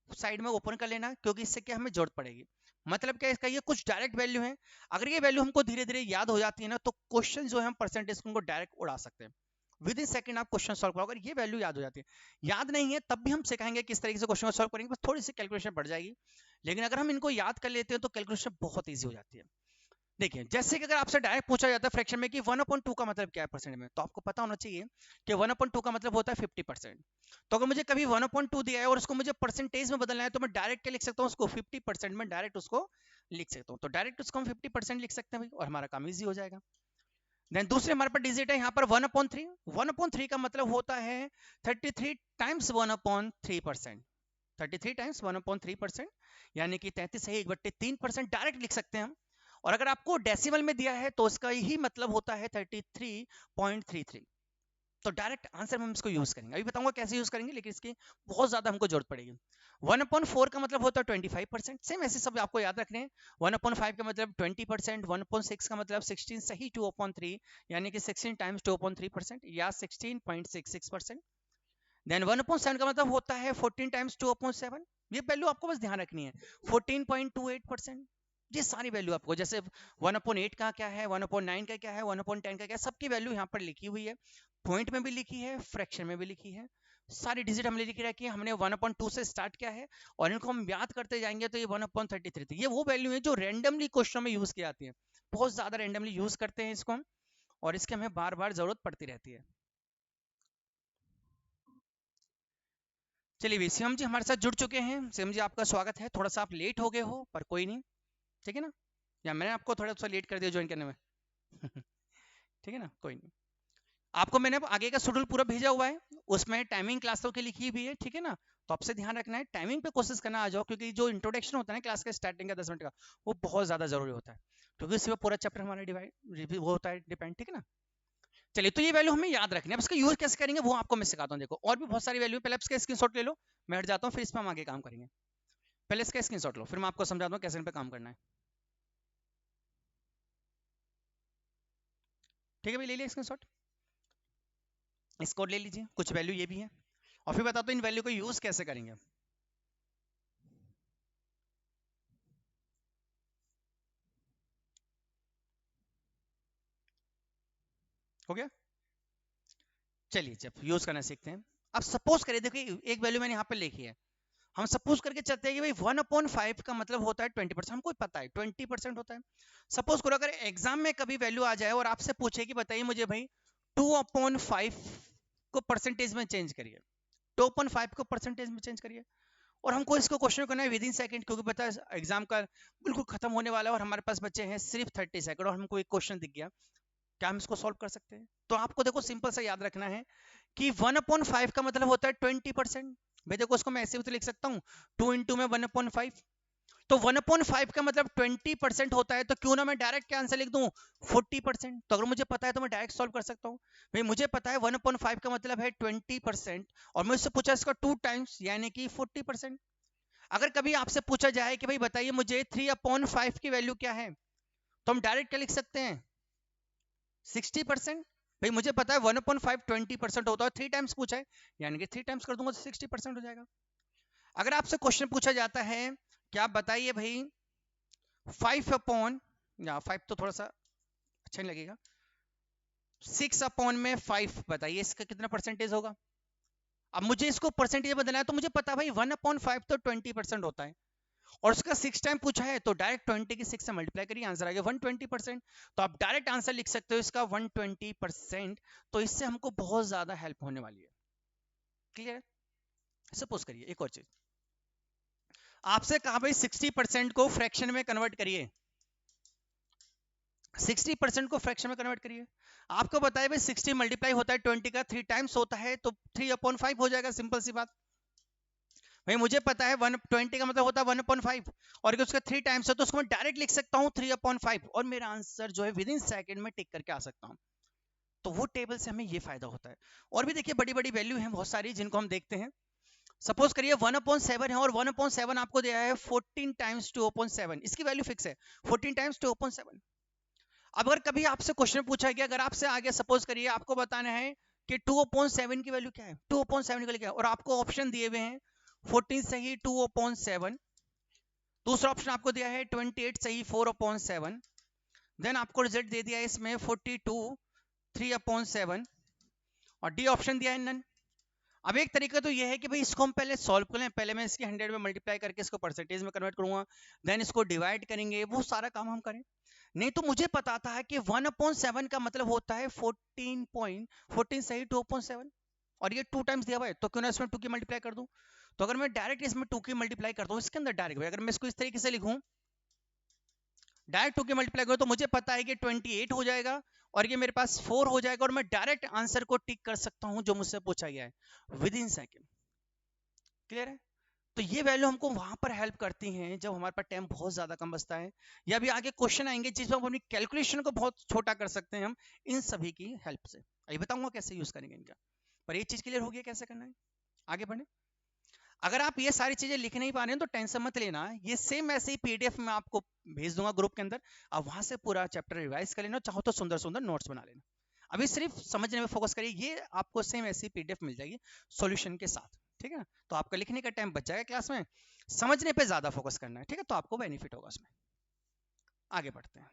साइड में ओपन कर लेना, क्योंकि इससे क्या हमें जरूरत पड़ेगी। मतलब क्या, इसका ये कुछ डायरेक्ट वैल्यू है, अगर ये वैल्यू हमको धीरे धीरे याद हो जाती है ना, तो क्वेश्चन जो है हम परसेंटेज को डायरेक्ट उड़ा सकते हैं। विद इन सेकंड आप क्वेश्चन सॉल्व करो, अगर ये वैल्यू याद हो जाती है। याद नहीं है तब भी हम सिखाएंगे किस तरीके से क्वेश्चन को सॉल्व करेंगे, बस थोड़ी सी कैलकुलेशन बढ़ जाएगी, लेकिन अगर हम इनको याद कर लेते हैं तो कैलकुलेशन बहुत ईजी हो जाती है। देखिए जैसे कि अगर आपसे डायरेक्ट पूछा जाता है फ्रैक्शन में कि 1/2 का मतलब क्या है परसेंट में, तो आपको पता होना चाहिए कि 1/2 का मतलब होता है 50%। तो अगर मुझे कभी 1/2 दिया है और उसको मुझे परसेंटेज में बदलना है, तो मैं डायरेक्ट क्या लिख सकता हूँ, उसको 50% में डायरेक्ट उसको लिख सकता हूँ। तो डायरेक्ट उसको हम 50% लिख सकते हैं भाई, और हमारा काम ईजी हो जाएगा। देन दूसरे हमारे पास डिजिट है यहाँ पर 1/3। 1/3 का मतलब होता है 33 टाइम्स 1/3%। 33 टाइम्स 1/3%, यानी कि 33/3 डायरेक्ट लिख सकते हैं हम। और अगर आपको डेसिमल में दिया है तो इसका ही मतलब होता है 33.33। तो डायरेक्ट आंसर में हम इसको यूज करेंगे, अभी बताऊंगा कैसे यूज करेंगे, लेकिन इसकी बहुत ज्यादा हमको जरूरत पड़ेगी। 1/4 का मतलब होता है 25%, सेम ऐसे सब आपको याद रखने हैं। 1/5 का मतलब 20%, 1/6 का मतलब 16 सही 2/3, यानी कि 16 टाइम्स 2/3% या 16.66%। देन 1/7 का मतलब होता है 14 टाइम्स 2/7। ये वैल्यू आपको बस ध्यान रखनी है, 14.28%। ये सारी वैल्यू आपको, जैसे 1/8 का क्या है, 1/9 का क्या है, 1/10 का क्या है, सबकी वैल्यू यहाँ पर लिखी हुई है, पॉइंट में भी लिखी है, फ्रैक्शन में भी लिखी है, सारी डिजिट हमने लिखी रखी है। हमने 1/2 से स्टार्ट किया है और इनको हम याद करते जाएंगे तो ये 1/33 थी। ये वो वैल्यू है जो रैंडमली क्वेश्चन में यूज की जाती है, बहुत ज्यादा रैंडमली यूज करते हैं इसको हम, और इसके हमें बार बार जरूरत पड़ती रहती है। चलिए भी शिवम जी हमारे साथ जुड़ चुके हैं। शिवम जी आपका स्वागत है, थोड़ा सा आप लेट हो गए हो पर कोई नहीं, ठीक है ना, या मैंने आपको थोड़ा सा लेट कर दिया ज्वाइन करने में ठीक है ना, कोई नहीं। आपको मैंने अब आगे का शेड्यूल पूरा भेजा हुआ है, उसमें टाइमिंग क्लासों की लिखी हुई है, ठीक है ना। तो आपसे ध्यान रखना है, टाइमिंग पे कोशिश करना आ जाओ, क्योंकि जो इंट्रोडक्शन होता है ना क्लास का स्टार्टिंग का 10 मिनट का, वो बहुत ज्यादा जरूरी होता है, क्योंकि उसी पर पूरा चैप्टर हमारा डिवाइड वो होता है डिपेंड, ठीक है ना। चलिए तो ये वैल्यू हमें याद रखनी है, अब इसका यूज कैसे करेंगे वो आपको मैं सिखाता हूँ। देखो और भी बहुत सारी वैल्यू, पहले इसका स्क्रीनशॉट ले लो, मैं हट जाता हूँ, फिर इस पर हम आगे काम करेंगे। पहले इसका स्क्रीनशॉट लो, फिर मैं आपको समझाता हूँ कैसे इन पे काम करना है। ठीक है भाई, ले लिया स्क्रीनशॉट, इसको ले लीजिए, कुछ वैल्यू ये भी है, और फिर बताता हूँ इन वैल्यू को यूज कैसे करेंगे। हो गया? चलिए जब यूज करना सीखते हैं। अब सपोज करिए, देखिए एक वैल्यू मैंने यहाँ पे लिखी है, हम सपोज करके चलते हैं कि भाई 1/5 का मतलब होता है 20%, हमको पता है 20% होता है। सपोज करो अगर एग्जाम में कभी वैल्यू आ जाए और आपसे पूछे कि बताइए मुझे भाई 2/5 को परसेंटेज में चेंज करिए, 2/5 को परसेंटेज में चेंज करिए, और हमको इसको क्वेश्चन करना है विद इन सेकंड, क्योंकि पता है एग्जाम का बिल्कुल खत्म होने वाला है और हमारे पास बचे हैं सिर्फ 30 सेकंड, और हमको एक क्वेश्चन दिख गया, क्या हम इसको सॉल्व कर सकते हैं? तो आपको देखो सिंपल सा याद रखना है कि 1/5 का मतलब होता है 20%। भाई देखो उसको मैं ऐसे भी तो लिख सकता हूँ, 2 इंटू में 1/5, तो 1/5 का मतलब 20% होता है, तो क्यों ना मैं डायरेक्ट क्या आंसर लिख दूं 40%। तो अगर मुझे पता है तो मैं डायरेक्ट सॉल्व कर सकता हूँ। भाई मुझे पता है 1/5 का मतलब है 20%, और मुझसे पूछा इसका 2 टाइम्स यानी कि 40%। अगर कभी आपसे पूछा जाए कि भाई बताइए मुझे 3/5 की वैल्यू क्या है, तो हम डायरेक्ट क्या लिख सकते हैं 60%। भाई मुझे पता है 1/5 20% होता है, 3 टाइम्स पूछा है यानी कि 3 टाइम्स कर दूंगा तो 60% हो जाएगा। अगर आपसे क्वेश्चन पूछा जाता है क्या आप बताइए भाई 5 या 5 तो थोड़ा सा अच्छा नहीं लगेगा, 6/5 बताइए इसका कितना परसेंटेज होगा। अब मुझे इसको परसेंटेज बदलना है, तो मुझे पता भाई 1/5 तो 20% होता है, और उसका 6 टाइम पूछा है तो डायरेक्ट 20 की 6 से मल्टीप्लाई करिए, आंसर आ गया 120%। तो आप डायरेक्ट आंसर लिख सकते हो इसका 120%। तो इससे हमको बहुत ज्यादा हेल्प होने वाली है। क्लियर? सपोज करिए एक और चीज, आपसे कहा भाई 60% को फ्रैक्शन में कन्वर्ट करिए, 60% को फ्रैक्शन में कन्वर्ट करिए। आपको बताया भाई 60 मल्टीप्लाई होता है 20 का 3 टाइम्स होता है तो 3/5 हो जाएगा, सिंपल सी बात। भाई मुझे पता है 120 का मतलब होता है 1/5 और उसका 3 टाइम्स है तो उसको मैं डायरेक्ट लिख सकता हूँ 3/5 और मेरा आंसर जो है विद इन सेकेंड में टिक करके आ सकता हूँ। तो वो टेबल से हमें ये फायदा होता है। और भी देखिए बड़ी बड़ी वैल्यू हैं बहुत सारी जिनको हम देखते हैं। सपोज करिए 1/7 है और 1/7 आपको दिया है 14 टाइम्स 2/7, इसकी वैल्यू फिक्स है 14 टाइम्स 2/7। अब अगर कभी आपसे क्वेश्चन पूछा गया, अगर आपसे आगे सपोज करिए आपको बताना है कि 2/7 की वैल्यू क्या है, 2/7 की वैल्यू क्या है, और आपको ऑप्शन दिए हुए हैं 14 सही 2/7, दूसरा ऑप्शन आपको दिया है 28 सही 4/7, देन आपको रिजल्ट दे दिया है इसमें 42 3/7 और डी ऑप्शन दिया है नन। अब एक तरीका तो ये है कि भाई इसको हम पहले सॉल्व करें, पहले मैं इसके 100 में मल्टीप्लाई करके इसको परसेंटेज में कन्वर्ट करूंगा, देन इसको डिवाइड करेंगे, वो सारा काम हम करें। नहीं तो मुझे पता था कि 1/7 का मतलब होता है 14 सही 2/7 और ये 2 टाइम्स दिया हुआ है तो क्यों ना इसमें 2 की मल्टीप्लाई कर दूं। तो अगर मैं डायरेक्ट इसमें 2 की मल्टीप्लाई करता हूं इसके अंदर डायरेक्ट, अगर मैं इसको इस तरीके से लिखूं डायरेक्ट 2 की मल्टीप्लाई करूं तो मुझे पता है कि 28 हो जाएगा और ये मेरे पास 4 हो जाएगा और मैं डायरेक्ट आंसर को टिक कर सकता हूं जो मुझसे पूछा गया है विद इन सेकेंड। क्लियर है? तो ये वैल्यू हमको वहां पर हेल्प करती हैं जब हमारे पास टाइम बहुत ज्यादा कम बचता है, या भी आगे क्वेश्चन आएंगे जिसमें हम अपनी कैलकुलेशन को बहुत छोटा कर सकते हैं हम इन सभी की हेल्प से। अभी बताऊंगा कैसे यूज करेंगे इनका, पर ये चीज क्लियर हो गया कैसे करना है। आगे बढ़े। अगर आप ये सारी चीजें लिख नहीं पा रहे हैं तो टेंशन मत लेना, ये सेम ऐसे ही पीडीएफ में आपको भेज दूंगा ग्रुप के अंदर, आप वहां से पूरा चैप्टर रिवाइज कर लेना, चाहो तो सुंदर सुंदर नोट्स बना लेना। अभी सिर्फ समझने में फोकस करिए, ये आपको सेम ऐसी पीडीएफ मिल जाएगी सॉल्यूशन के साथ, ठीक है ना। तो आपका लिखने का टाइम बच जाएगा क्लास में, समझने पे ज्यादा फोकस करना है, ठीक है, तो आपको बेनिफिट होगा उसमें। आगे बढ़ते हैं।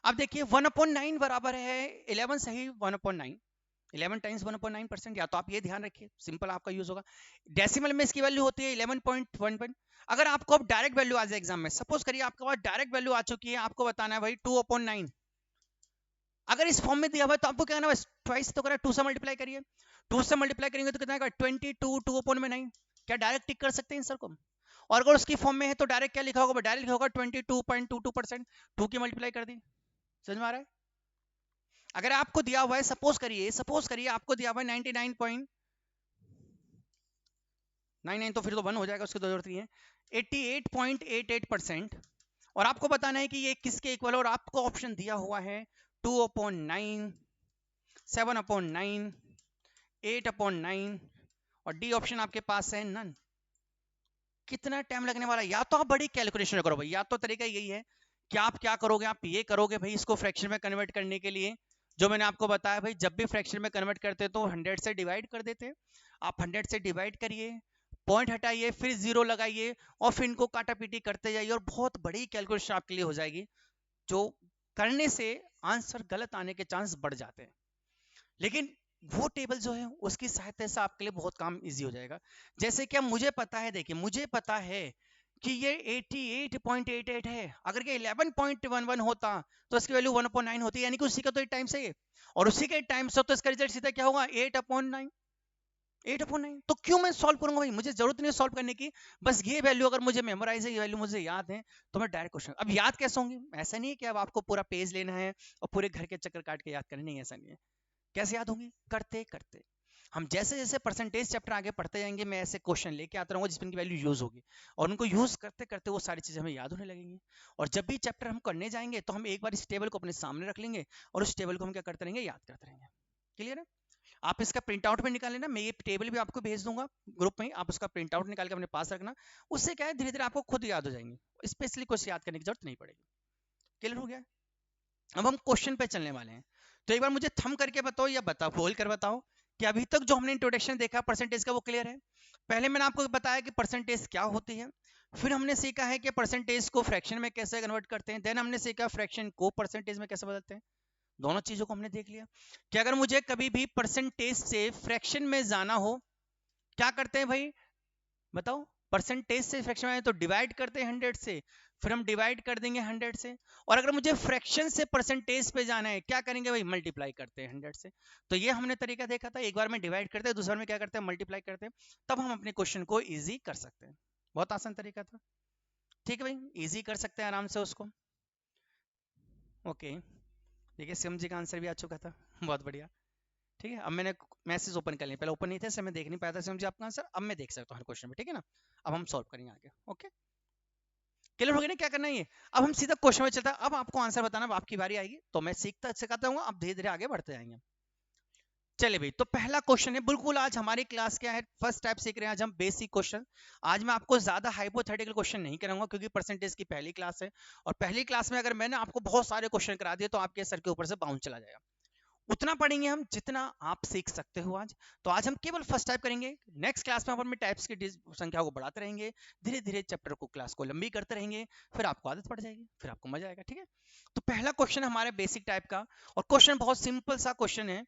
अब देखिए 1/9 बराबर है 11 सही 1/9, 11 टाइम्स 1/9%, या तो आप ये ध्यान रखिए सिंपल आपका यूज होगा। डेसिमल में इसकी वैल्यू होती है 11.11। अगर आपको अब डायरेक्ट वैल्यू आ जाए एग्जाम में, सपोज करिए आपके पास डायरेक्ट वैल्यू आ चुकी है, आपको बताना है भाई 2/9, अगर इस फॉर्म में दिया हुआ है तो आपको क्या करना है, ट्वाइस तो करा 2 से मल्टीप्लाई करिए, 2 से मल्टीप्लाई करेंगे तो कितना आएगा 22 2/9। क्या डायरेक्ट टिक कर सकते हैं आंसर को? और अगर उसकी फॉर्म में है तो डायरेक्ट क्या लिखा होगा, डायरेक्ट लिखा होगा 22.22%, 2 की मल्टीप्लाई कर दी। समझ में आ रहा है? अगर आपको दिया हुआ है सपोज करिए आपको दिया हुआ है 99.99 तो फिर तो 1 हो जाएगा, उसकी जरूरत नहीं है, 88.88% और आपको बताना है कि ये किसके इक्वल है, और आपको ऑप्शन दिया हुआ है 2/9, 7/9, 8/9 और डी ऑप्शन आपके पास है नन। कितना टाइम लगने वाला है? या तो आप बड़ी कैलकुलेशन करो भाई, या तो तरीका यही है कि आप क्या करोगे, आप ये करोगे भाई इसको फ्रैक्शन में कन्वर्ट करने के लिए जो मैंने आपको बताया भाई, जब भी फ्रैक्शन में कन्वर्ट करते तो 100 से डिवाइड कर देते, आप 100 से डिवाइड करिए, पॉइंट हटाइए, फिर जीरो लगाइए और फिर इनको काटा पीटी करते जाइए और बहुत बड़ी कैलकुलेशन आपके लिए हो जाएगी, जो करने से आंसर गलत आने के चांस बढ़ जाते हैं। लेकिन वो टेबल जो है उसकी सहायता से आपके लिए बहुत काम इजी हो जाएगा। जैसे कि मुझे पता है, देखिए मुझे पता है कि ये 88.88 है, अगर ये 11.11 होता तो इसकी वैल्यू 1/9 होती, यानी कि उसी का तो 8 टाइम्स है और उसी के 8 टाइम्स तो इसका रिजल्ट सीधा क्या होगा 8/9, 8/9। तो क्यों मैं सॉल्व करूंगा भाई, मुझे जरूरत नहीं सॉल्व करने की, बस ये वैल्यू अगर मुझे मेमोराइज है, ये वैल्यू मुझे याद है तो मैं डायरेक्ट क्वेश्चन। अब याद कैसे होंगी, ऐसा नहीं है कि अब आपको पूरा पेज लेना है और पूरे घर के चक्कर काट के याद करना, नहीं ऐसा नहीं है। कैसे याद होंगी, करते करते हम जैसे जैसे परसेंटेज चैप्टर आगे पढ़ते जाएंगे मैं ऐसे क्वेश्चन लेके आता रहूंगा जिसमें इनकी वैल्यू यूज होगी और उनको यूज करते करते वो सारी चीजें हमें याद होने लगेंगी। और जब भी चैप्टर हम करने जाएंगे तो हम एक बार इस टेबल को अपने सामने रख लेंगे और उस टेबल को हम क्या करते रहेंगे, याद करते रहेंगे। क्लियर है? आप इसका प्रिंट आउट भी निकाल लेना, मैं ये टेबल भी आपको भेज दूंगा ग्रुप में, आप उसका प्रिंट आउट निकाल के अपने पास रखना, उससे क्या है धीरे धीरे आपको खुद याद हो जाएंगे, स्पेशली कुछ याद करने की जरूरत नहीं पड़ेगी। क्लियर हो गया? अब हम क्वेश्चन पे चलने वाले हैं, तो एक बार मुझे थम करके बताओ या बताओ बोल कर बताओ कि अभी तक जो हमने इंट्रोडक्शन देखा परसेंटेज का वो क्लियर है। पहले मैंने आपको बताया कि परसेंटेज क्या होती है, फिर हमने सीखा है कि परसेंटेज को फ्रैक्शन में कैसे कन्वर्ट करते हैं, देन हमने सीखा फ्रैक्शन को परसेंटेज में कैसे बदलते हैं। दोनों चीजों को हमने देख लिया कि अगर मुझे कभी भी परसेंटेज से फ्रैक्शन में जाना हो क्या करते हैं भाई, बताओ। परसेंटेज से फ्रैक्शन में आए तो डिवाइड करते हैं 100 से, फिर हम डिवाइड कर देंगे 100 से, और अगर मुझे फ्रैक्शन से परसेंटेज पे जाना है क्या करेंगे भाई, मल्टीप्लाई करते हैं 100 से। तो ये हमने तरीका देखा था, एक बार में डिवाइड करते हैं, दूसरी बार में क्या करते हैं, मल्टीप्लाई करते हैं, तब हम अपने क्वेश्चन को इजी कर सकते हैं। बहुत आसान तरीका था, ठीक है भाई, इजी कर सकते हैं आराम से उसको। ओके, देखिए शिवम जी का आंसर भी आ चुका था, बहुत बढ़िया। ठीक है, अब मैंने मैसेज ओपन कर लिया, पहले ओपन नहीं थे, मैं देख नहीं पाया था शिवम जी आपका आंसर, अब मैं देख सकता हूँ हर क्वेश्चन में, ठीक है ना। अब हम सॉल्व करेंगे आगे। ओके, क्लियर हो गया ना क्या करना है ये। अब हम सीधा क्वेश्चन में चलता है, अब आपको आंसर बताना, अब आपकी बारी आएगी, तो मैं सीखता सिखाता हूँ, अब धीरे धीरे आगे बढ़ते जाएंगे। चले भाई, तो पहला क्वेश्चन है, बिल्कुल आज हमारी क्लास क्या है, फर्स्ट टाइप सीख रहे हैं आज हम, बेसिक क्वेश्चन। आज मैं आपको ज्यादा हाइपोथेटिकल क्वेश्चन नहीं कराऊंगा, क्योंकि परसेंटेज की पहली क्लास है, और पहली क्लास में अगर मैंने आपको बहुत सारे क्वेश्चन करा दिए तो आपके सर के ऊपर से बाउंड चला जाएगा। उतना पढ़ेंगे हम जितना आप सीख सकते हो आज। तो आज हम केवल फर्स्ट टाइप करेंगे, नेक्स्ट क्लास में अपन टाइप्स की संख्या को बढ़ाते रहेंगे, धीरे धीरे चैप्टर को क्लास को लंबी करते रहेंगे, फिर आपको आदत पड़ जाएगी, फिर आपको मजा आएगा। ठीक है, तो पहला क्वेश्चन हमारे बेसिक टाइप का, और क्वेश्चन बहुत सिंपल सा क्वेश्चन है।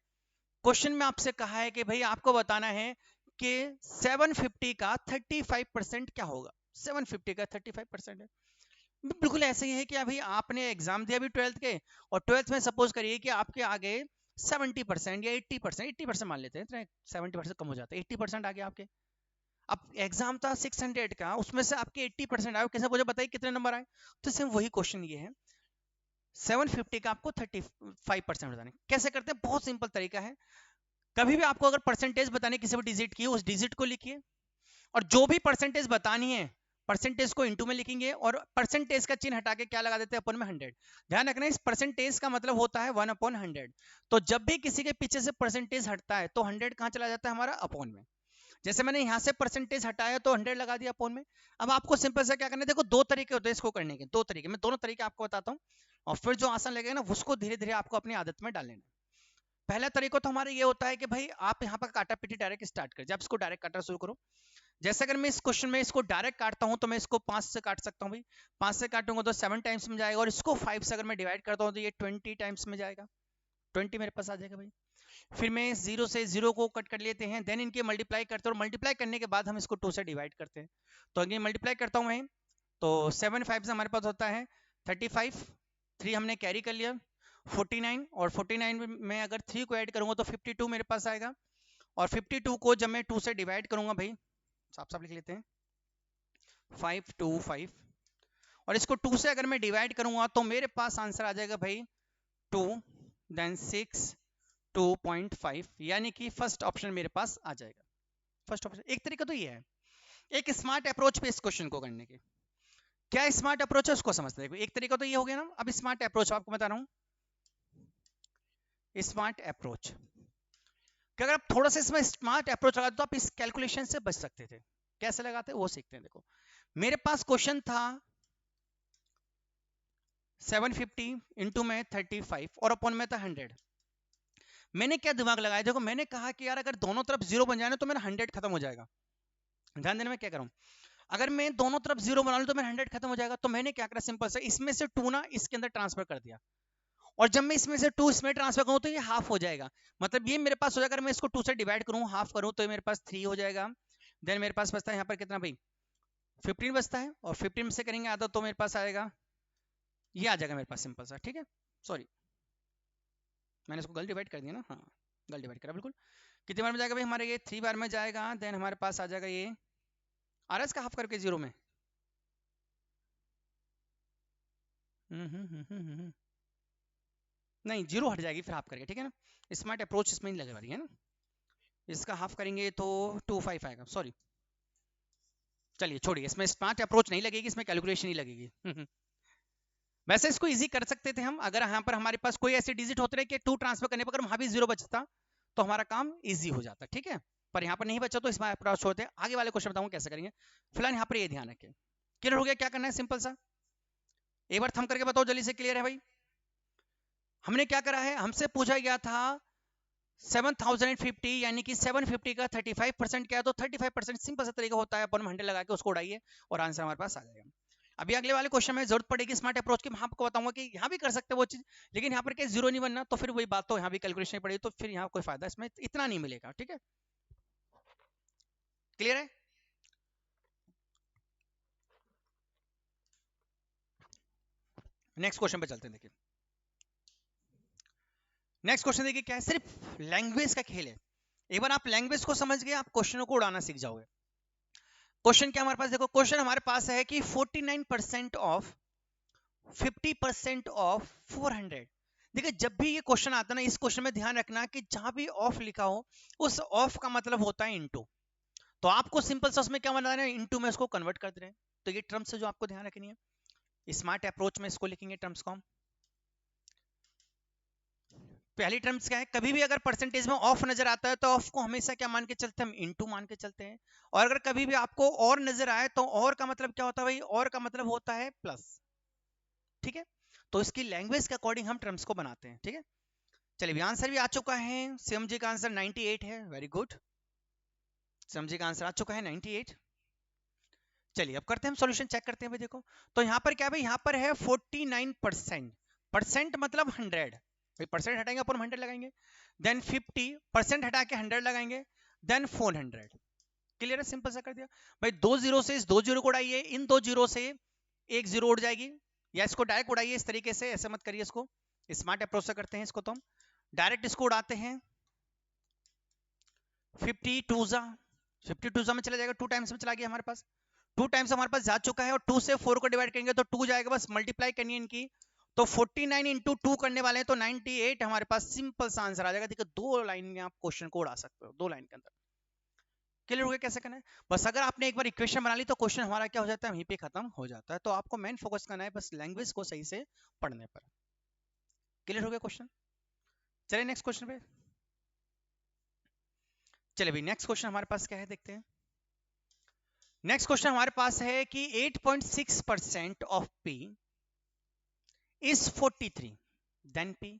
क्वेश्चन में आपसे कहा है कि भाई आपको बताना है कि 750 का 35% क्या होगा। 750 का 35% है, बिल्कुल ऐसे ही है कि अभी आपने एग्जाम दिया अभी 12th के, और 12th में सपोज करिए कि आपके आगे 70% या 80%, 80% मान लेते हैं, 70% कम हो जाता है, 80% आ गया आपके। अब एग्जाम था 600 का, उसमें से आपके 80% आए, कैसे मुझे बताइए कितने नंबर आए। तो सेम वही क्वेश्चन ये है, 750 का आपको 35% बताने कैसे करते हैं, बहुत सिंपल तरीका है। कभी भी आपको अगर परसेंटेज बताने किसी भी डिजिट की, उस डिजिट को लिखिए, और जो भी परसेंटेज बतानी है परसेंटेज को इनटू में लिखेंगे, और परसेंटेज का चिन्ह हटा के क्या लगा देते हैं अपन में 100। ध्यान रखना, इस परसेंटेज का मतलब होता है 1/100। तो जब भी किसी के पीछे से परसेंटेज हटता है तो 100 कहां चला जाता है, हमारा अपॉन में। जैसे मैंने यहां से परसेंटेज हटाया तो 100 लगा दिया अपॉन में। अब आपको सिंपल सा क्या करना है, देखो दो तरीके होते हैं इसको करने के, दो तरीके, मैं दोनों तरीके आपको बताता हूँ, और फिर जो आसान लगेगा ना उसको धीरे धीरे आपको अपनी आदत में डाल लेना। पहला तरीका तो हमारा ये होता है कि भाई आप यहाँ पर काटा पीटी डायरेक्ट स्टार्ट कर, जब इसको डायरेक्ट काटना शुरू करो। जैसे अगर मैं इस क्वेश्चन में इसको डायरेक्ट काटता हूं तो मैं इसको 5 से काट सकता हूं भाई, 5 से काटूंगा तो 7 टाइम्स में जाएगा, और इसको 5 से अगर मैं डिवाइड करता हूं तो ये 20 टाइम्स में जाएगा, 20 मेरे पास आ जाएगा भाई। फिर मैं 0 से 0 को कट कर लेते हैं, देन इनके मल्टीप्लाई करते हैं, और मल्टीप्लाई करने के बाद हम इसको 2 से डिवाइड करते हैं। तो अगेन मल्टीप्लाई करता हूं मैं, तो 7 5 से हमारे पास होता है 35, 3 हमने कैरी कर लिया, 49, और 49 में अगर 3 को ऐड करूंगा तो 52 मेरे पास आएगा, और 52 को जब मैं 2 से डिवाइड करूंगा भाई, साफ साफ लिख लेते हैं 5 2 5, और इसको 2 से अगर मैं डिवाइड करूंगा तो मेरे पास आंसर आ जाएगा भाई 2, देन 6 2.5, यानी कि फर्स्ट ऑप्शन मेरे पास आ जाएगा। फर्स्ट ऑप्शन, एक तरीका तो ये है, एक स्मार्ट अप्रोच पे इस क्वेश्चन को करने के। क्या स्मार्ट अप्रोच है उसको समझते हैं। एक तरीका तो ये हो गया ना, अब स्मार्ट अप्रोच आपको बता रहा हूं। स्मार्ट अप्रोच कि अगर आप थोड़ा सा इसमें स्मार्ट अप्रोच लगाते तो आप इस कैलकुलेशन से बच सकते थे। कैसे लगाते वो सीखते हैं। देखो मेरे पास क्वेश्चन था 750 इंटू में 35 और अपॉन में था 100। मैंने क्या दिमाग लगाया, देखो मैंने कहा कि यार अगर दोनों तरफ जीरो बन जाए ना तो मेरा 100 खत्म हो जाएगा। ध्यान देना मैं क्या करूं, अगर मैं दोनों तरफ जीरो बना लूं तो मेरा 100 खत्म हो जाएगा। तो मैंने क्या करा, सिंपल से इसमें से 2 ना इसके अंदर ट्रांसफर कर दिया, और जब मैं इसमें से 2 इसमें ट्रांसफर करूं तो ये हाफ हो जाएगा। मतलब ये मेरे पास हो जाएगा, अगर मैं इसको 2 से डिवाइड करूं हाफ करूं तो ये मेरे पास 3 हो जाएगा। देन मेरे पास बचता है यहाँ पर कितना भाई 15 बचता है, और 15 से करेंगे आधा तो मेरे पास आएगा, ये आ जाएगा मेरे पास सिंपल सा। ठीक है, सॉरी मैंने इसको गलत डिवाइड कर दिया ना, हाँ गलत डिवाइड करा बिल्कुल। कितनी बार में जाएगा भाई हमारे, ये 3 बार में जाएगा। देन हमारे पास आ जाएगा ये आर एस का हाफ करके जीरो में, नहीं जीरो हट जाएगी फिर हाफ करके, ठीक है ना। स्मार्ट अप्रोच इसमें नहीं लगे रही है ना, इसका हाफ करेंगे तो 2.5 आएगा, सॉरी चलिए छोड़िए, इसमें स्मार्ट अप्रोच नहीं लगेगी, इसमें कैलकुलेशन ही लगेगी। वैसे इसको इजी कर सकते थे हम, अगर यहाँ पर हमारे पास कोई ऐसे डिजिट होते रहे कि 2 ट्रांसफर करने पर वहां भी जीरो बचता तो हमारा काम इजी हो जाता। ठीक है, पर यहाँ पर नहीं बचा तो इसमें अप्रोच होते हैं। आगे वाले क्वेश्चन बताऊंगा कैसे करेंगे, फिलहाल यहाँ पर ये ध्यान रखें। क्लियर हो गया क्या करना है, सिंपल सा एक बार थम करके बताओ जल्दी से, क्लियर है भाई। हमने क्या करा है, हमसे पूछा गया था 7050, यानी कि 750 का 35% क्या है, तो 35% सिंपल सा तरीका होता है, अपन 100 लगा के उसको उड़ाइए और आंसर हमारे पास आ जाएगा। अभी अगले वाले क्वेश्चन में जरूरत पड़ेगी स्मार्ट अप्रोच की, मैं आपको बताऊंगा कि यहाँ भी कर सकते हैं वो चीज, लेकिन यहाँ पर क्या जीरो नहीं बनना, तो फिर वही बात, तो यहाँ भी कैलकुलेशन पड़ेगी, तो फिर यहाँ कोई फायदा इसमें इतना नहीं मिलेगा। ठीक है, क्लियर है। नेक्स्ट क्वेश्चन पे चलते हैं। देखिए नेक्स्ट क्वेश्चन देखिए क्या है, सिर्फ लैंग्वेज का खेल है। एक बार आप लैंग्वेज को समझ गए, आप क्वेश्चनों को उड़ाना सीख जाओगे। क्वेश्चन क्या हमारे पास, देखो क्वेश्चन हमारे पास है कि 49% ऑफ 50% ऑफ 400। देखिए जब भी ये क्वेश्चन आता है ना, इस क्वेश्चन में ध्यान रखना कि जहां भी ऑफ लिखा हो उस ऑफ का मतलब होता है इनटू। तो आपको सिंपल सा उसमें क्या बनाना है, इनटू में इसको कन्वर्ट कर दे रहे हैं। तो ये टर्म्स है जो आपको ध्यान रखनी है। स्मार्ट अप्रोच में इसको लिखेंगे टर्म्स को हम। पहली टर्म्स क्या है, कभी भी अगर परसेंटेज में ऑफ नजर आता है तो ऑफ को हमेशा क्या मान के चलते हैं, हम इनटू मान के चलते हैं। और अगर कभी भी आपको और नजर आए तो और का मतलब क्या होता है भाई, और का मतलब होता है प्लस। ठीक है, तो इसकी लैंग्वेज के अकॉर्डिंग हम टर्म्स को बनाते हैं। ठीक है, चलिए आंसर भी आ चुका है। सीएम जी का आंसर 98 है, वेरी गुड। सीएम जी का आंसर आ चुका है 98। चलिए अब करते हैं हम सॉल्यूशन, चेक करते हैं भाई। देखो तो यहाँ पर क्या भाई, यहाँ पर है 49%। परसेंट मतलब 100 भाई, परसेंट हटाएंगे अपन 100 लगाएंगे। देन 50% हटा के 100 लगाएंगे। देन 400। क्लियर है, सिंपल सा कर दिया भाई। दो जीरो से इस दो जीरो को उड़ाइए, इन दो जीरो से एक जीरो उड़ जाएगी, या इसको डायरेक्ट उड़ाइए इस तरीके से, ऐसे मत करिए इसको, स्मार्ट अप्रोच से करते हैं इसको। तो हम डायरेक्ट इसको उड़ाते हैं। 52 में चला जाएगा, 2 टाइम्स में चला गया हमारे पास, 2 टाइम्स हमारे पास जा चुका है। और 2 से 4 को डिवाइड करेंगे तो 2 जाएगा, बस मल्टीप्लाई करनी है इनकी। तो 49 इंटू 2 करने वाले हैं तो 98 हमारे पास सिंपल सा आंसर आ जाएगा। देखिए 2 लाइन में आप क्वेश्चन को उड़ा सकते हो, 2 लाइन के अंदर। क्लियर हो गया कैसे करना है? बस अगर आपने एक बार इक्वेशन बना ली तो क्वेश्चन हमारा क्या हो जाता है, वहीं पे खत्म हो जाता है। तो आपको मेन फोकस करना है बस लैंग्वेज को सही से पढ़ने पर। क्लियर हो गया क्वेश्चन? चलिए नेक्स्ट क्वेश्चन पे। चलिए भाई नेक्स्ट क्वेश्चन हमारे पास क्या है, देखते हैं। नेक्स्ट क्वेश्चन हमारे पास है कि 8.6% of P is 43, then P।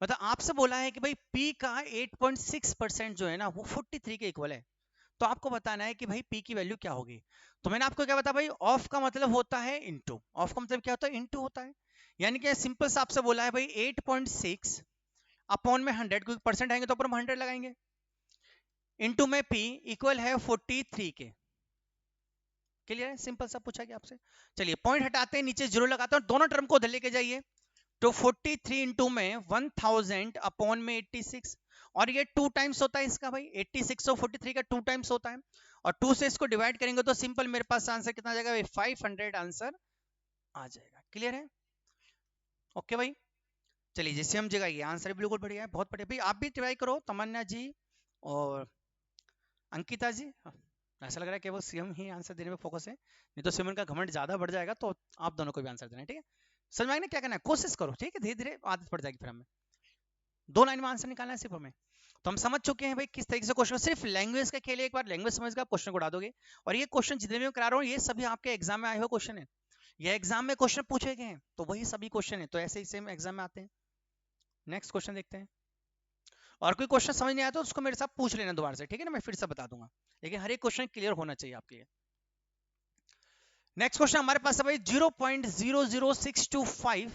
मतलब आपसे बोला है कि भाई P का 8.6% जो है ना वो 43 के इक्वल है। तो आपको बताना है कि भाई P की वैल्यू क्या होगी। तो मैंने आपको क्या बताया भाई, ऑफ का मतलब होता है इनटू। ऑफ का मतलब क्या होता है, इनटू होता है। यानी कि सिंपल सा आपसे बोला है भाई 8.6 अपॉन में 100, क्योंकि परसेंट आएंगे तो ऊपर हम 100 लगाएंगे, इनटू में P इक्वल है 43 के। क्लियर है, सिंपल सा पूछा गया आपसे। चलिए पॉइंट हटाते हैं, नीचे जीरो लगाते हैं और दोनों टर्म को उधर लेके जाइए। तो 43 इंटू में 1000 अपॉन में 86, और ये 2 टाइम्स होता है इसका भाई, 86 और 43 का 2 टाइम्स होता है। और 2 से इसको डिवाइड करेंगे तो सिंपल मेरे पास आंसर कितना आ जाएगा भाई, 500 आंसर आ जाएगा। क्लियर है, ओके भाई। चलिए जैसे हम जगह, ये आंसर बिल्कुल बढ़िया है, बहुत बढ़िया भाई। आप भी ट्राई करो, तमन्ना जी और अंकिता जी। ऐसा लग रहा है कि वो सीएम ही आंसर देने में फोकस है, नहीं तो सिमरन का घमंड ज्यादा बढ़ जाएगा। तो आप दोनों को भी आंसर देना है, ठीक है। समझ में आएगा ना क्या करना है, कोशिश करो, ठीक है। धीरे धीरे आदत पड़ जाएगी फिर हमें 2 लाइन में आंसर निकालना है सिर्फ हमें। तो हम समझ चुके हैं भाई किस तरीके से क्वेश्चन, सिर्फ लैंग्वेज का खेल है। एक बार लैंग्वेज समझ कर आप क्वेश्चन को उड़ा दोगे। और ये क्वेश्चन जितने भी मैं करा रहा हूँ ये सभी आपके एग्जाम में आए हुए क्वेश्चन है, ये एग्जाम में क्वेश्चन पूछे गए हैं, तो वही सभी क्वेश्चन है, तो ऐसे ही सेम एग्जाम में आते हैं। नेक्स्ट क्वेश्चन देखते हैं। और कोई क्वेश्चन समझ नहीं आया तो उसको मेरे साथ पूछ लेना दोबारा से, ठीक है ना, मैं फिर से बता दूंगा, लेकिन हर एक क्वेश्चन क्लियर होना चाहिए आपके लिए। नेक्स्ट क्वेश्चन हमारे पास है भाई 0.00625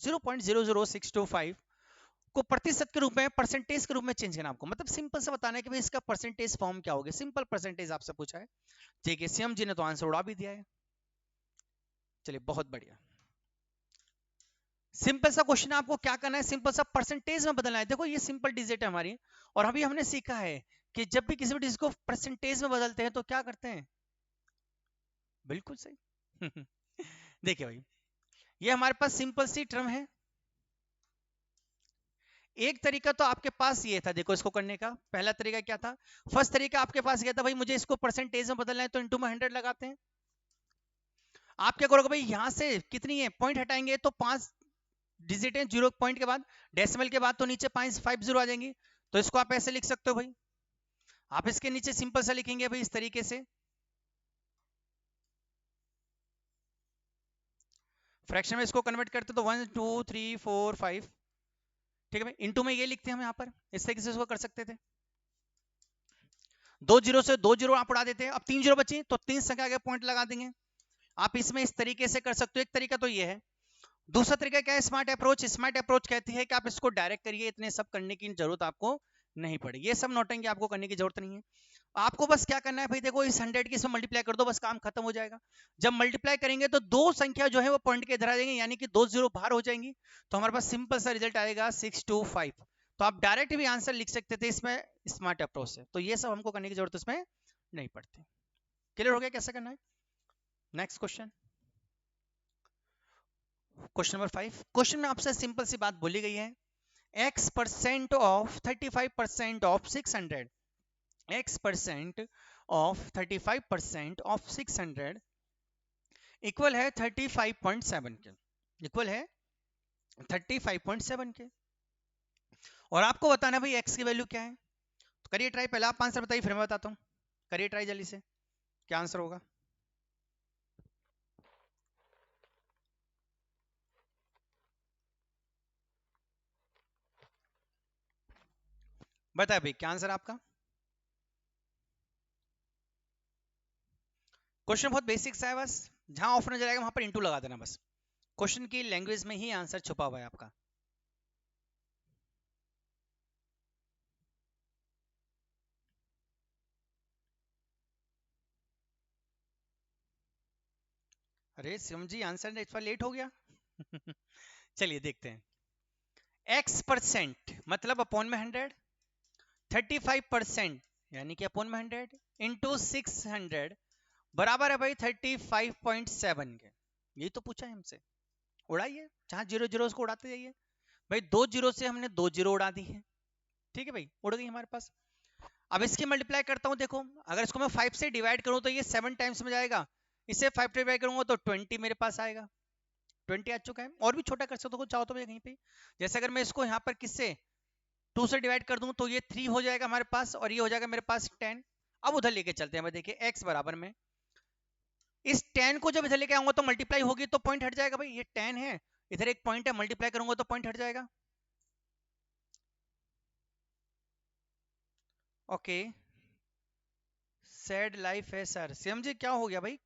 0.00625 को प्रतिशत के रूप में, परसेंटेज के रूप में चेंज करना आपको। मतलब सिंपल से बताना है कि भाई इसका परसेंटेज फॉर्म क्या होगा। सिंपल परसेंटेज आपसे पूछा है, ठीक है। सीएम जी ने तो आंसर उड़ा भी दिया है। चलिए बहुत बढ़िया, सिंपल सा क्वेश्चन है। आपको क्या करना है, सिंपल सा परसेंटेज में बदलना है। देखो ये सिंपल डिजिट है हमारी, और अभी हमने सीखा है कि जब भी किसी भी डिजिट को परसेंटेज में बदलते हैं तो क्या करते हैं, बिल्कुल सही। देखिए भाई ये हमारे पास सिंपल सी टर्म है। एक तरीका तो आपके पास ये था, देखो इसको करने का पहला तरीका क्या था, फर्स्ट तरीका आपके पास क्या था भाई, मुझे इसको परसेंटेज में बदलना है तो इनटू में 100 लगाते हैं। आप क्या करोगे भाई, यहां से कितनी है पॉइंट हटाएंगे तो 5 डिजिट है, 0 पॉइंट के बाद, डेसिमल के बाद तो नीचे 550 आ जाएंगी। तो इसको आप ऐसे लिख सकते हो भाई, आप इसके नीचे सिंपल सा लिखेंगे भाई इस तरीके से, फ्रैक्शन में इसको कन्वर्ट करते तो 1 2 3 4 5, ठीक है भाई। इनटू में ये लिखते हैं हम यहाँ पर, इस तरीके से इसको कर सकते थे। 2 जीरो से 2 जीरो आप उड़ा देते हैं, अब 3 जीरो बची तो 3 संख्या आगे पॉइंट लगा देंगे। आप इसमें इस तरीके से कर सकते हो, एक तरीका तो ये है। दूसरा तरीका क्या है, स्मार्ट अप्रोच। स्मार्ट अप्रोच कहती है कि आप इसको डायरेक्ट करिए, इतने सब करने की जरूरत आपको नहीं पड़ेगी। ये सब नौटंकी आपको करने की जरूरत नहीं है। आपको बस क्या करना है भाई, देखो इस 100 की इसमें मल्टीप्लाई कर दो, बस काम खत्म हो जाएगा। जब मल्टीप्लाई करेंगे तो दो संख्या जो है वो पॉइंट के इधर आ जाएंगे, यानी कि दो जीरो बाहर हो जाएंगी, तो हमारे पास सिंपल सा रिजल्ट आएगा 625। तो आप डायरेक्ट भी आंसर लिख सकते थे इसमें स्मार्ट अप्रोच से। तो ये सब हमको करने की जरूरत इसमें नहीं पड़ती। क्लियर हो गया कैसे करना है? Next question, question number 5। Question में आपसे सिंपल सी बात बोली गई है, x% of 35% of 600, x% of 35% of 600 equal है 35.7 के, इक्वल है 35.7 के। और आपको बताना भाई x की वैल्यू क्या है। तो करिए ट्राई, पहले आप आंसर बताइए फिर मैं बताता हूँ। करिए ट्राई जल्दी से, क्या आंसर होगा। बताए भाई क्या आंसर आपका। क्वेश्चन बहुत बेसिक सा है, बस जहां ऑफ नजर आएगा वहां पर इंटू लगा देना बस। क्वेश्चन की लैंग्वेज में ही आंसर छुपा हुआ है आपका। अरे शिवम जी आंसर इस पर लेट हो गया। चलिए देखते हैं। x% मतलब अपॉन में 100, 35% यानी कि अपॉन में 100 इंटू 600 बराबर है भाई 35.7 के। यही तो पूछा है हमसे। उड़ाइए, जहां जीरो जीरो उसको उड़ाते जाइए। भाई दो जीरो से हमने दो जीरो उड़ा दी है, ठीक है भाई, उड़ गई हमारे पास। अब इसकी मल्टीप्लाई करता हूं, देखो अगर इसको मैं 5 से डिवाइड करूं तो ये 7 टाइम्स में जाएगा, इसे 5 से डिवाइड करूंगा तो 20 मेरे पास आएगा। 20 आ चुका है। और भी छोटा कर सकते हो चाहो तो मैं कहीं पे, जैसे अगर मैं इसको यहाँ पर किससे 2 से डिवाइड कर दूं तो ये 3 हो जाएगा हमारे पास, और ये हो जाएगा मेरे पास 10। अब उधर लेके चलते हैं भाई, देखिए x बराबर में इस 10 को जब इधर लेके आऊंगा तो मल्टीप्लाई होगी तो पॉइंट हट जाएगा भाई, ये 10 है, इधर एक पॉइंट है, मल्टीप्लाई करूंगा तो पॉइंट हट जाएगा। ओके, सैड लाइफ है सर। सीएम जी क्या हो गया भाई,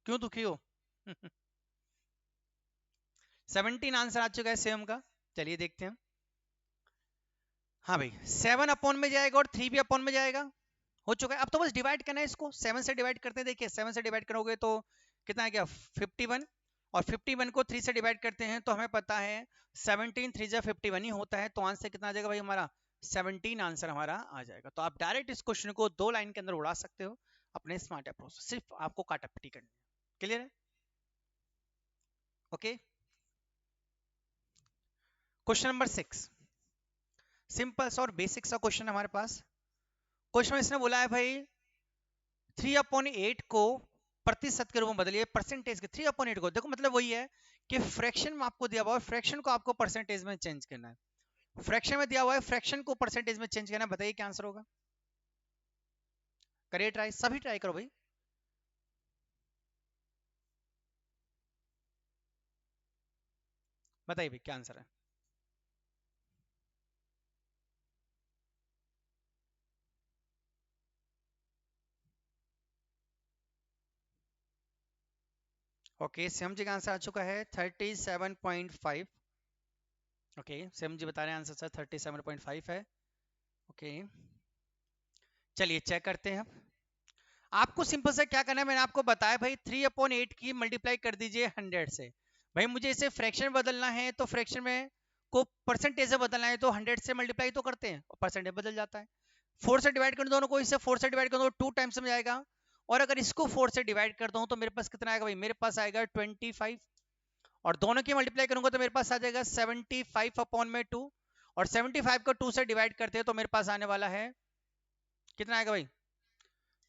क्यों दुखी हो? 17 आंसर आ चुका है सेम का। चलिए देखते हैं। हाँ भाई 7 अपॉन में जाएगा और 3 भी अपॉन में जाएगा, हो चुका है। अब तो बस डिवाइड करना है इसको, 7 से डिवाइड करते हैं। देखिए 7 से डिवाइड करोगे तो कितना आ गया 51, और 51 को 3 से डिवाइड करते हैं तो हमें पता है 17 3 जा 51 ही होता है, तो आंसर कितना आ जाएगा भाई हमारा 17 आंसर हमारा आ जाएगा। तो आप डायरेक्ट इस क्वेश्चन को दो लाइन के अंदर उड़ा सकते हो अपने स्मार्ट अप्रोच से, सिर्फ आपको काटापटी करनी है। क्लियर है? ओके, क्वेश्चन नंबर 6, सिंपल सा और बेसिक सा क्वेश्चन हमारे पास। क्वेश्चन में इसने बोला है भाई 3/8 को प्रतिशत के रूप में बदलिए परसेंटेज के। 3/8 को देखो मतलब वही है कि फ्रैक्शन में आपको दिया हुआ है, फ्रैक्शन को आपको परसेंटेज में चेंज करना है। फ्रैक्शन में दिया हुआ है, फ्रैक्शन को परसेंटेज में चेंज करना है। बताइए क्या आंसर होगा। करिए ट्राई, सभी ट्राई करो भाई। बताइए भाई क्या आंसर है। ओके सेम जी का आंसर आ चुका है 37.5। ओके सेम जी बता रहे हैं आंसर सर 37.5 है। ओके चलिए चेक करते हैं। आपको सिंपल से क्या करना है, मैंने आपको बताया भाई 3/8 की मल्टीप्लाई कर दीजिए 100 से। भाई मुझे इसे फ्रैक्शन बदलना है तो फ्रैक्शन में को परसेंटेज से बदलना है, तो 100 से मल्टीप्लाई तो करते हैं और परसेंटेज बदल जाता है। 4 से डिवाइड कर दोनों को, इसे 4 से डिवाइड कर दो 2 टाइम्स में जाएगा, और अगर इसको 4 से डिवाइड कर दो तो मेरे पास कितना आएगा भाई, मेरे पास आएगा 25, और दोनों की मल्टीप्लाई करूंगा तो मेरे पास आ जाएगा 75/2, और 75 को 2 से डिवाइड करते हैं तो मेरे पास आने वाला है कितना आएगा भाई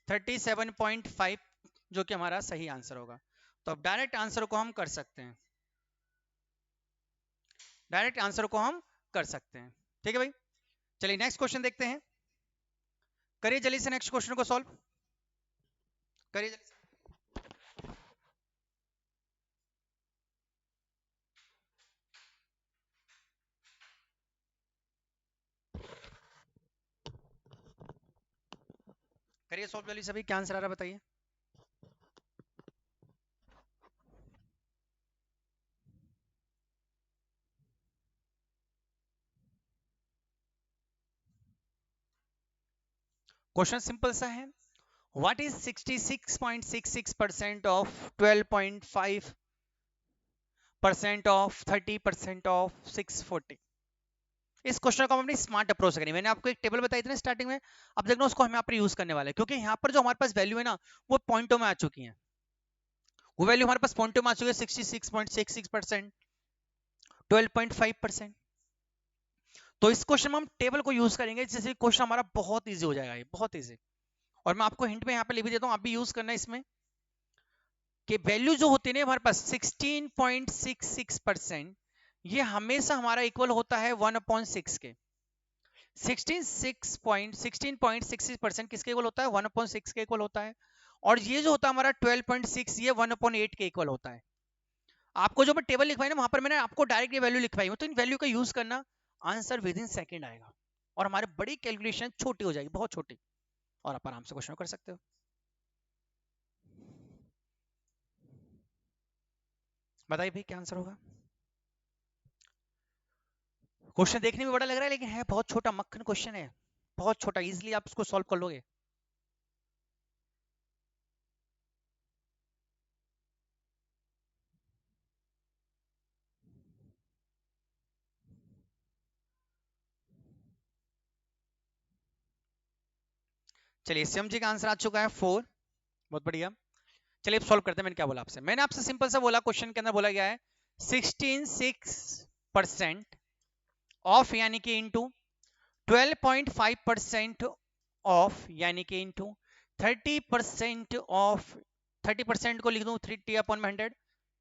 37.5, जो कि हमारा सही आंसर होगा। तो अब डायरेक्ट आंसर को हम कर सकते हैं, डायरेक्ट आंसर को हम कर सकते हैं। ठीक है भाई, चलिए नेक्स्ट क्वेश्चन देखते हैं। करिए जल्दी से नेक्स्ट क्वेश्चन को सॉल्व करिए जल्दी से। करिए सॉल्व जल्दी से भाई, क्या आंसर आ रहा है बताइए। क्वेश्चन सिंपल सा है, what is 66.66% of 12.5% of 30% of 640? इस क्वेश्चन को हम अपनी स्मार्ट अप्रोच करेंगे। मैंने आपको एक टेबल बताई थी ना स्टार्टिंग में, अब देखना उसको हमें यहाँ पर यूज करने वाले हैं, क्योंकि यहाँ पर जो हमारे पास वैल्यू है ना वो पॉइंटों में आ चुकी है। वो वैल्यू हमारे पास पॉइंटों में आ चुकी है 66.66%, 12.5%। तो इस क्वेश्चन में हम टेबल को यूज करेंगे, जिससे क्वेश्चन हमारा बहुत इजी हो जाएगा, ये बहुत इजी। और मैं आपको हिंट में यहाँ पे लिख भी देता हूँ, आप भी यूज करना है इसमें, कि वैल्यू जो होती है ना हमारे पास 16.66%, ये हमेशा हमारा इक्वल होता है 1/6 के। 16.66% किसके इक्वल होता है? 1/6 के इक्वल होता है। और ये जो होता है हमारा 12.6, ये 1/8 के इक्वल होता है। आपको जो मैं टेबल लिखवाई ना, वहां पर मैंने आपको डायरेक्ट ये वैल्यू लिखवाई है, तो इन वैल्यू का यूज करना, आंसर विद इन सेकेंड आएगा और हमारे बड़ी कैलकुलेशन छोटी हो जाएगी, बहुत छोटी, और आप आराम से क्वेश्चन कर सकते हो। बताइए भाई क्या आंसर होगा? क्वेश्चन देखने में बड़ा लग रहा है, लेकिन है बहुत छोटा, मक्खन क्वेश्चन है, बहुत छोटा, इजीली आप उसको सॉल्व कर लोगे। चलिए एसएमजी का आंसर आ चुका है 4, बहुत बढ़िया। चलिए अब सॉल्व करते हैं। मैंने क्या बोला आपसे? मैंने आपसे सिंपल सा बोला, क्वेश्चन के अंदर बोला गया है 16.6% ऑफ यानी कि इनटू 12.5% ऑफ यानी कि इनटू 30% ऑफ, 30% को लिख दूं 3t/100।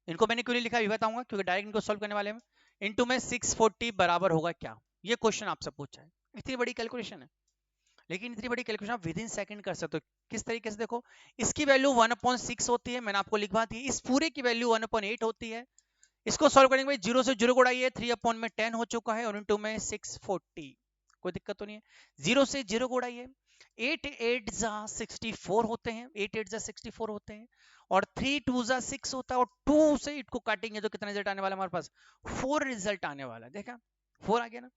इनको मैंने क्यों नहीं लिखा ये बताऊंगा, क्योंकि डायरेक्ट इनको सॉल्व करने वाले हैं। इनटू में 640 बराबर होगा क्या? ये क्वेश्चन आपसे पूछा है। इतनी बड़ी कैलकुलेशन है, लेकिन इतनी बड़ी कैलकुलेशन आप विद इन सेकंड कर सकते हो। किस तरीके से? देखो, इसकी वैल्यू 1/6 होती है, मैंने आपको लिखवा दी। इस पूरे की वैल्यू 1/8 होती है। इसको सॉल्व करेंगे भाई, 0 से 0 को उड़ाइए, 3/10 हो चुका है, और इनटू में 640, कोई दिक्कत तो नहीं है। 0 से 0 को उड़ाइए, 8 8 जा 64 होते हैं, 8 8 जा 64 होते हैं, और 3 2 जा 6 होता है, और 2 से 8 को काटेंगे तो कितना रिजल्ट आने वाला है हमारे पास? 4 रिजल्ट आने वाला है। देखा, 4 आ गया ना।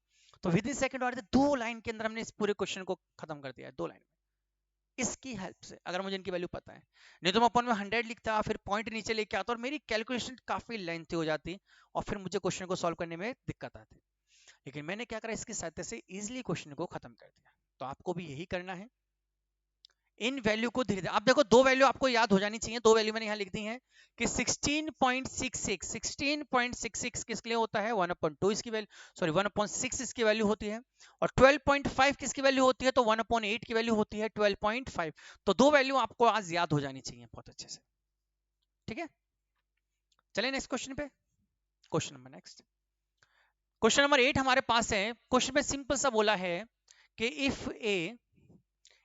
तो विद इन सेकंड और 2 लाइन के अंदर हमने इस पूरे क्वेश्चन को खत्म कर दिया है, 2 लाइन में, इसकी हेल्प से, अगर मुझे इनकी वैल्यू पता है। नहीं तो मैं अपन में 100 लिखता, फिर पॉइंट नीचे लेके आता और मेरी कैलकुलेशन काफी लेंथी हो जाती, और फिर मुझे क्वेश्चन को सॉल्व करने में दिक्कत आती। लेकिन मैंने क्या करा, इसकी सहायता से इजीली क्वेश्चन को खत्म कर दिया। तो आपको भी यही करना है, इन वैल्यू को धीरे धीरे, आप देखो दो वैल्यू आपको याद हो जानी चाहिए। दो वैल्यू मैंने यहाँ लिख दी है कि 16.66 किसके लिए होता है? 1/2 इसकी वैल्यू, सॉरी 1/6 इसकी वैल्यू होती है, और 12.5 किसकी वैल्यू होती है? तो 1/8 की वैल्यू होती है 12.5। तो दो वैल्यू आपको आज याद हो जानी चाहिए बहुत अच्छे से, ठीक है। चलिए नेक्स्ट क्वेश्चन पे, question number next, question number 8 हमारे पास है। क्वेश्चन में सिंपल सा बोला है कि इफ ए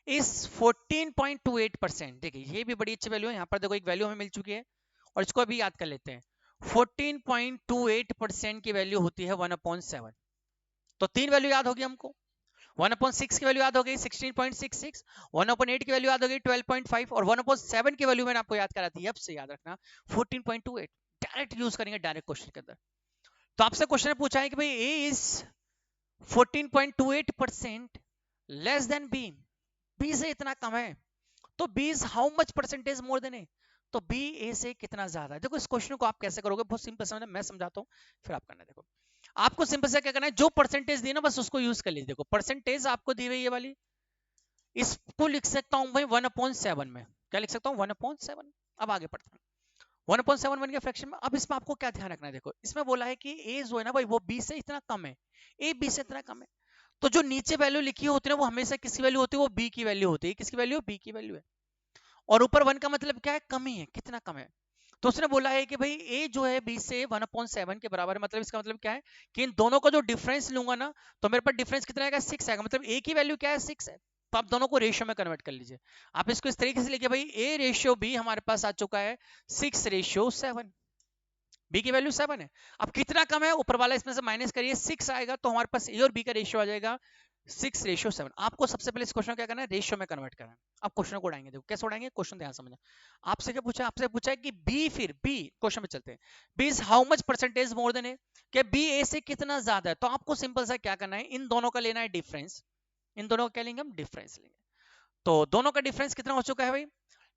इस 14.28%, देखिए ये भी बड़ी अच्छी वैल्यू है। यहाँ पर देखो एक वैल्यू हमें मिल चुकी है, और इसको अभी याद कर लेते हैं। 14.28% की वैल्यू होती है 1/7। तो तीन वैल्यू याद होगी हमको। 1/6 की वैल्यू याद हो गई 16.66, 1/8 की वैल्यू याद हो गई 12.5, और 1/7 की वैल्यू मैंने आपको याद करा थी, अब से याद रखना 14.28। डायरेक्ट यूज करेंगे डायरेक्ट क्वेश्चन के अंदर। तो आपसे क्वेश्चन पूछा है कि भाई A is 14.28% less than B, B से इतना कम है, तो B is how much percentage more than A, तो बी ए से कितना ज्यादा है। देखो इस क्वेश्चन को आप कैसे करोगे, बहुत सिंपल समझना, मैं समझाता हूँ फिर आप करना। देखो आपको सिंपल से क्या करना है, जो परसेंटेज दी ना बस उसको यूज कर लीजिए। देखो परसेंटेज आपको दी हुई ये वाली, इसको लिख सकता हूं भाई 1/7 में। क्या लिख सकता हूं? 1/7। अब आगे पढ़ते हैं। 1/7 बन गया फ्रैक्शन में। अब इसमें आपको क्या ध्यान रखना है, देखो इसमें बोला है कि ए जो है ना भाई वो बी से इतना कम है, ए बी से इतना कम है। तो जो नीचे वैल्यू लिखी होती है ना वो हमेशा किसकी वैल्यू होती है? वो बी की वैल्यू होती है। किसकी वैल्यू? बी की वैल्यू है। और ऊपर 1 का मतलब क्या है? कमी है, कितना कम है। तो उसने बोला है कि भाई ए जो है बी से 1/7 के बराबर है। मतलब इसका मतलब क्या है कि इन दोनों का जो डिफरेंस लूंगा ना, तो मेरे पास डिफरेंस कितना आएगा? 6 आएगा। मतलब ए की वैल्यू क्या है? 6 है। तो आप दोनों को रेशियो में कन्वर्ट कर लीजिए। आप इसको इस तरीके से लिखिए, भाई ए रेशियो बी हमारे पास आ चुका है 6:7। बी की वैल्यू 7 है। अब कितना कम है? ऊपर वाला इसमें से माइनस करिए, 6 आएगा, तो हमारे पास ए और बी का रेशियो आ जाएगा 6:7। आपको सबसे पहले इस क्वेश्चन को क्या करना है? रेशियो में कन्वर्ट करना है। अब क्वेश्चन को उड़ाएंगे, देखो कैसे उड़ाएंगे, क्वेश्चन ध्यान समझना। आपसे क्या पूछा? आपसे पूछा है कि बी, फिर बी, क्वेश्चन में चलते हैं, B is how much percentage more than A, कि बी ए से कितना ज्यादा है। तो आपको सिंपल सा क्या करना है, इन दोनों का लेना है डिफरेंस। इन दोनों का क्या लेंगे हम? डिफरेंस लेंगे। तो दोनों का डिफरेंस कितना हो चुका है भाई?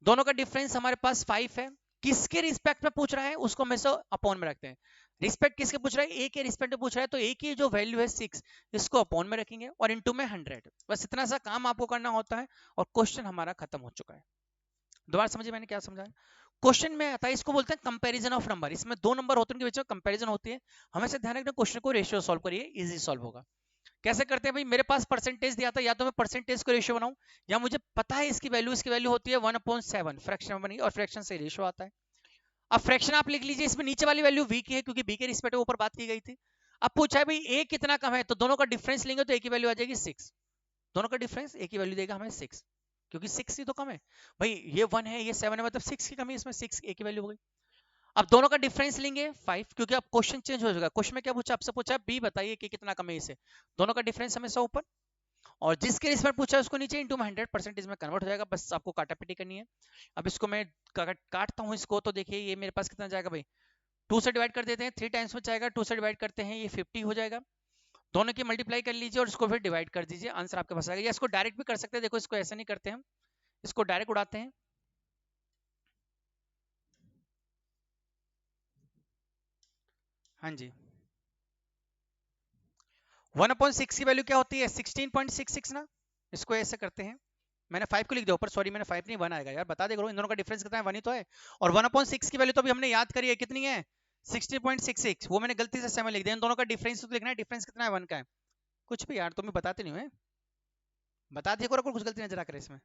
दोनों का डिफरेंस हमारे पास 5 है। किसके रिस्पेक्ट में पूछ रहा है उसको हमेशा अपॉन में रखते हैं। रिस्पेक्ट किसके पूछ रहा है? ए के रिस्पेक्ट में पूछ रहा है, तो ए की जो वैल्यू है 6 इसको अपॉन में रखेंगे और इनटू में 100। बस इतना सा काम आपको करना होता है और क्वेश्चन हमारा खत्म हो चुका है। दोबारा समझिए मैंने क्या समझाया। क्वेश्चन में आता है, इसको बोलते हैं कंपैरिजन ऑफ नंबर। इसमें दो नंबर होते हैं, उनके बीच में कंपैरिजन होती है। हमेशा ध्यान रखना, क्वेश्चन को रेशियो सॉल्व करिए, इजी सॉल्व होगा। कैसे करते हैं भाई? मेरे पास परसेंटेज दिया था, या तो मैं परसेंटेज को रेशियो बनाऊं, या मुझे पता है इसकी वैल्यू होती है 1/7 फ्रैक्शन बनी और फ्रैक्शन से रेशियो आता है। अब फ्रैक्शन आप लिख लीजिए, इसमें नीचे वाली वैल्यू v की है क्योंकि b के रिस्पेक्ट में ऊपर बात की गई थी। अब पूछा है भाई a कितना कम है, तो दोनों का डिफरेंस लेंगे तो a की वैल्यू आ जाएगी 6। दोनों का डिफरेंस a की वैल्यू देगा हमें 6, क्योंकि 6 ही तो कम है भाई। ये 1 है, ये 7 है, मतलब 6 की कमी, इसमें 6 a की वैल्यू हो गई। अब दोनों का डिफरेंस लेंगे 5, क्योंकि अब क्वेश्चन चेंज हो जाएगा। क्वेश्चन में क्या पूछा? आपसे पूछा b बताइए कि कितना कम है इसे। दोनों का डिफरेंस हमेशा ऊपर, और जिसके रिस्पेक्ट पूछा है उसको नीचे, इंटू में 100% में कन्वर्ट हो जाएगा। बस आपको काटापीटी करनी है। अब इसको मैं काटता हूं इसको, तो देखिए ये मेरे पास कितना जाएगा भाई? 2 से डिवाइड कर देते हैं, 3 टाइम्स में जाएगा। 2 से डिवाइड करते हैं, ये 50 हो जाएगा। दोनों की मल्टीप्लाई कर लीजिए और इसको फिर डिवाइड कर दीजिए, आंसर आपके पास आएगा। या इसको डायरेक्ट भी कर सकते हैं, देखो इसको ऐसे नहीं करते हम, इसको डायरेक्ट उड़ाते हैं। हाँ जी, 1/6 की वैल्यू क्या होती है? 16.66 ना। इसको ऐसे करते हैं, मैंने 5 को लिख दिया ऊपर, सॉरी मैंने 5 नहीं 1 आएगा यार, बता दे करो। इन दोनों का डिफरेंस कितना है? 1 ही तो है। और 1/6 की वैल्यू तो अभी हमने याद करी है, कितनी है? 16.66। वो मैंने गलती से 7 लिख दिया। इन दोनों का डिफरेंस तो लिखना है, डिफरेंस कितना है? 1 का है। कुछ भी यार, तुम्हें बताते नहीं है, बता दिया करो, कुछ गलती नजर आ करे इसमें।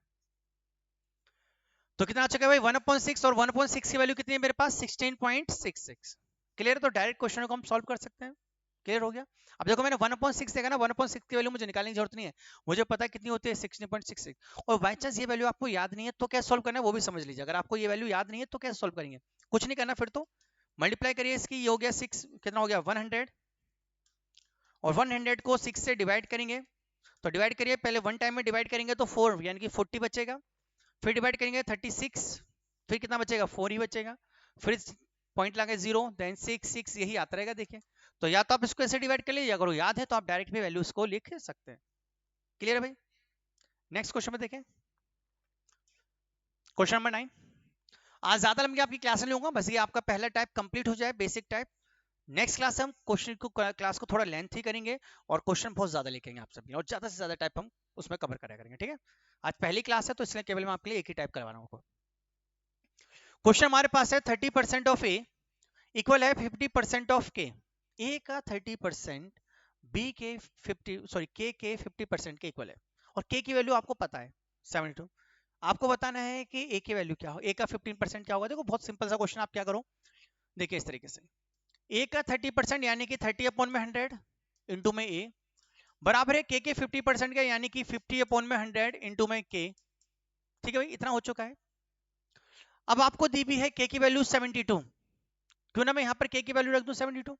तो कितना आ चुका है भाई? 1/6, और 1/6 की वैल्यू कितनी है मेरे पास? 16.66। क्लियर है? तो डायरेक्ट क्वेश्चन को हम सॉल्व कर सकते हैं। क्लियर हो गया? अब देखो मैंने 1/6 देखा ना, 1/6 की वैल्यू मुझे निकालने की जरूरत नहीं है, मुझे पता है कितनी होती है, 16.66। और बाई चांस ये वैल्यू आपको याद नहीं है तो क्या सॉल्व करना है वो भी समझ लीजिए। अगर आपको ये वैल्यू याद नहीं है तो कैसे सॉल्व करेंगे? कुछ नहीं करना, फिर तो मल्टीप्लाई करिए इसकी। ये हो गया 6, कितना हो गया? 100। और 100 को 6 से डिवाइड करेंगे, तो डिवाइड करिए, पहले 1 टाइम में डिवाइड करेंगे तो 4 यानी कि 40 बचेगा। फिर डिवाइड करेंगे 36, फिर कितना बचेगा? 4 ही बचेगा। फिर पॉइंट लगा 0, देन 6 6, यही आता रहेगा। देखिए, तो या तो आप इसको ऐसे डिवाइड कर लीजिए, अगर याद है तो आप डायरेक्ट भी वैल्यूज को लिख सकते हैं। क्लियर है भाई? नेक्स्ट क्वेश्चन में देखें, क्वेश्चन नंबर 9। आज ज्यादा लंबी आपकी क्लास नहीं लूंगा, बस ये आपका पहला टाइप कंप्लीट हो जाए, बेसिक टाइप। नेक्स्ट क्लास हम क्वेश्चन को क्लास को थोड़ा लेंथ ही करेंगे और क्वेश्चन बहुत ज्यादा लिखेंगे आप सभी, और ज्यादा से ज्यादा टाइप हम उसमें कवर करा करेंगे। ठीक है? आज पहली क्लास है तो इसलिए केवल मैं आपके लिए एक ही टाइप करवा रहा हूँ। क्वेश्चन हमारे पास है 30% ऑफ ए इक्वल है 50% ऑफ के। ए का 30% बी के 50, सॉरी के 50% के इक्वल है, और के की वैल्यू आपको पता है 72। आपको बताना है कि ए की वैल्यू क्या हो, ए का 15% क्या होगा। देखो बहुत सिंपल सा क्वेश्चन, आप क्या करो, देखिए इस तरीके से। ए का 30% यानी कि 30/100 इंटू में ए, बराबर है के 50% का यानी कि 50/100 इंटू में के। ठीक है भाई, इतना हो चुका है। अब आपको दी भी है के की वैल्यू 72, क्यों ना मैं यहाँ पर के की वैल्यू रख दूं 72।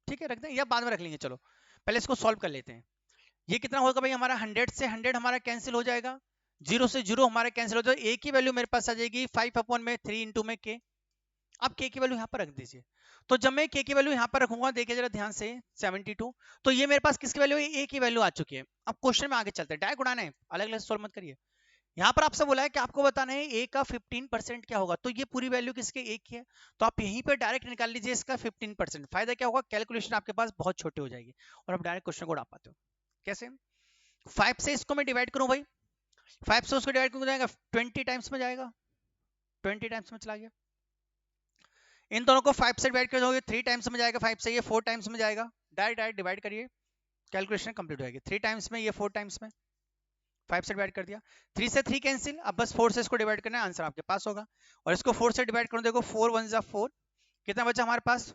ठीक है, रख दें या बाद में रख लेंगे, चलो पहले इसको सॉल्व कर लेते हैं। ये कितना होगा भाई हमारा? 100 से 100 हमारा कैंसिल हो जाएगा, 0 से 0 हमारा कैंसिल हो जाएगा। ए की वैल्यू मेरे पास आ जाएगी 5/3 इंटू में के। अब के की वैल्यू यहाँ पर रख दीजिए। तो जब मैं के की वैल्यू यहाँ पर रखूंगा, देखिए जरा ध्यान से, 72, तो ये मेरे पास किसकी वैल्यू है? ए की वैल्यू आ चुकी है। अब क्वेश्चन में आगे चलते हैं, डायरेक्ट उड़ाना है, अलग अलग सॉल्व मत करिए। यहाँ पर आपसे बोला है कि आपको बताना है ए का 15% क्या होगा, तो ये पूरी वैल्यू किसके? ए की है, तो आप यहीं पे डायरेक्ट निकाल लीजिए इसका 15%। फायदा क्या होगा? कैलकुलेशन आपके पास बहुत छोटी हो जाएगी और आप डायरेक्ट क्वेश्चन को उड़ा पाते हो। कैसे? 5 से इसको मैं डिवाइड करूं भाई, 5 से उसको डिवाइड करूं जाएगा 20 टाइम्स में जाएगा, 20 टाइम्स में चला गया। इन दोनों को 5 से डिवाइड कर दोगे 3 टाइम्स में जाएगा, 5 से ये 4 टाइम्स में जाएगा। डायरेक्ट डायरेक्ट डिवाइड करिए, कैलकुलेशन कंप्लीट हो जाएगी। 3 टाइम्स में, ये 4 टाइम्स में, 5 से डिवाइड कर दिया, 3 से 3 कैंसिल, अब बस 4 से इसको डिवाइड करना है, आंसर आपके पास होगा। और इसको 4 से डिवाइड करो, देखो 4 1 जा 4, कितना बचा हमारे पास?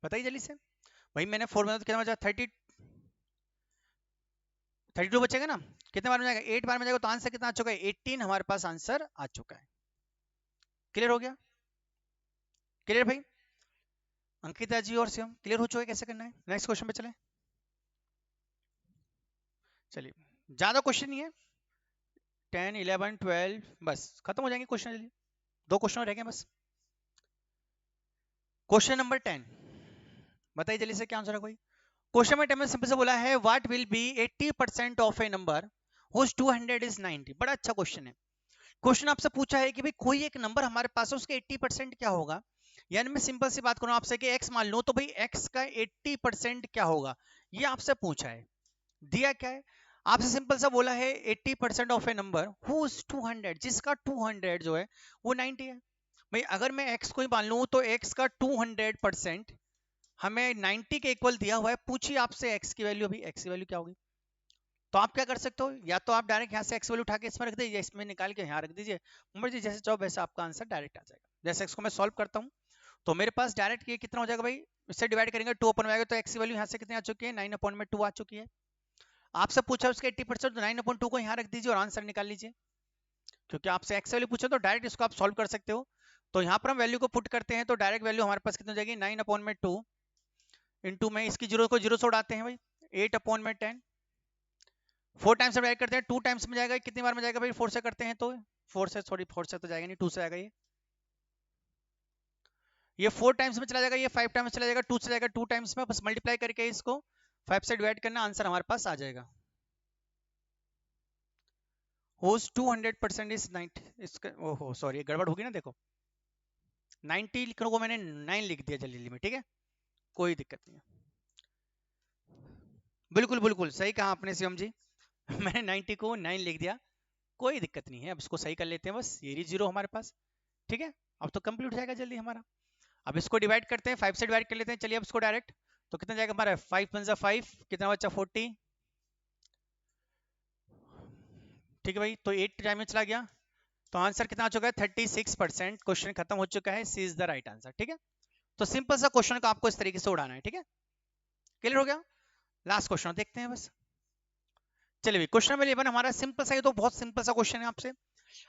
बताइए जल्दी से भाई, मैंने 4 में तो कितना बचा? 32 बचेगा ना। कितने बार में जाएगा? 8 बार में जाएगा, तो आंसर कितना आ चुका है? 18 हमारे पास आंसर आ चुका है। क्लियर हो गया? क्लियर भाई? अंकिता जी और शिवम क्लियर हो चुका है कैसे करना है? नेक्स्ट क्वेश्चन पे चले। चलिए, ज्यादा क्वेश्चन नहीं है, 10 11 12 बस खत्म हो जाएंगे क्वेश्चन जल्दी, 2 क्वेश्चन रह गए बस। क्वेश्चन नंबर 10, बताइए जल्दी से क्या आंसर है कोई। क्वेश्चन में 10 में सिंपल से बोला है what will be 80% of a number whose 200 is 90। बड़ा अच्छा क्वेश्चन है। क्वेश्चन आपसे पूछा है कि भाई कोई एक नंबर हमारे पास है, उसके 80% क्या होगा। यानी मैं सिंपल सी बात करूं आपसे कि x मान लो, तो भाई x का 80% क्या होगा, ये आपसे पूछा है। दिया क्या है आपसे, सिंपल सा बोला है 80% ऑफ ए नंबर हुज 200, जिसका 200 जो है वो 90 है। भाई अगर मैं x को ही मान लूं तो x का 200% हमें 90 के इक्वल दिया हुआ है। पूछिए आपसे x की वैल्यू, अभी x की वैल्यू क्या होगी। तो आप क्या कर सकते हो, या तो आप डायरेक्ट यहाँ से x वैल्यू उठा के इसमें रख दीजिए, इसमें निकाल के यहाँ रख दीजिए, मर्जी जैसे चाहो वैसे आपका आंसर डायरेक्ट आ जाएगा। जैसे x को मैं सॉल्व करता हूँ तो मेरे पास डायरेक्ट ये कितना हो जाएगा भाई, इससे डिवाइड करेंगे 2 अपन में आएगा, तो x की वैल्यू यहाँ से कितनी आ चुकी है, 9/2 आ चुकी है। आपसे पूछा उसके 80%, तो 9/2 को यहाँ रख दीजिए और आंसर निकाल लीजिए। क्योंकि आपसे x वैल्यू पूछा तो डायरेक्ट इसको आप सॉल्व कर सकते हो। तो यहाँ पर हम वैल्यू को पुट करते हैं तो डायरेक्ट वैल्यू हमारे पास कितनी हो जाएगी, 9/2 इंटू में इसकी जीरो को जीरो से उड़ाते हैं भाई, 8/10। 4 टाइम्स डिवाइड करते हैं, 2 टाइम्स में जाएगा, कितनी बार में जाएगा भाई, 4 से करते हैं तो 4 से, सॉरी 4 से तो जाएगा नहीं, 2 से आएगा। ये 4 टाइम्स में चला जाएगा, ये 5 टाइम्स चला जाएगा, 2 से जाएगा 2 टाइम्स में, बस मल्टीप्लाई करके इसको 5 से डिवाइड करना, आंसर हमारे पास आ जाएगा। होस 200% इज 90, इसका ओहो सॉरी गड़बड़ होगी ना, देखो 90 लिखने को मैंने 9 लिख दिया जल्दी में, ठीक है, कोई दिक्कत नहीं है। बिल्कुल बिल्कुल सही कहा आपने शिवम जी मैंने 90 को 9 लिख दिया, कोई दिक्कत नहीं है। अब इसको सही कर लेते हैं, बस ये रही जीरो हमारे पास, ठीक है। अब तो कंप्लीट हो जाएगा जल्दी हमारा। अब इसको डिवाइड करते हैं, 5 से डिवाइड कर लेते हैं, चलिए अब इसको डायरेक्ट, तो कितना जाएगा हमारा, 5 × 5 कितना बचा, 40, ठीक है भाई। तो 8 टाइम में चला गया, तो आंसर कितना आ चुका है, 36%। क्वेश्चन खत्म हो चुका है, सी इज द राइट आंसर, ठीक है। तो सिंपल सा क्वेश्चन को आपको इस तरीके से उड़ाना है, ठीक है, क्लियर हो गया। लास्ट क्वेश्चन देखते हैं बस। चलिए भाई क्वेश्चन नंबर 11 हमारा सिंपल सा, ये तो बहुत सिंपल सा क्वेश्चन है। आपसे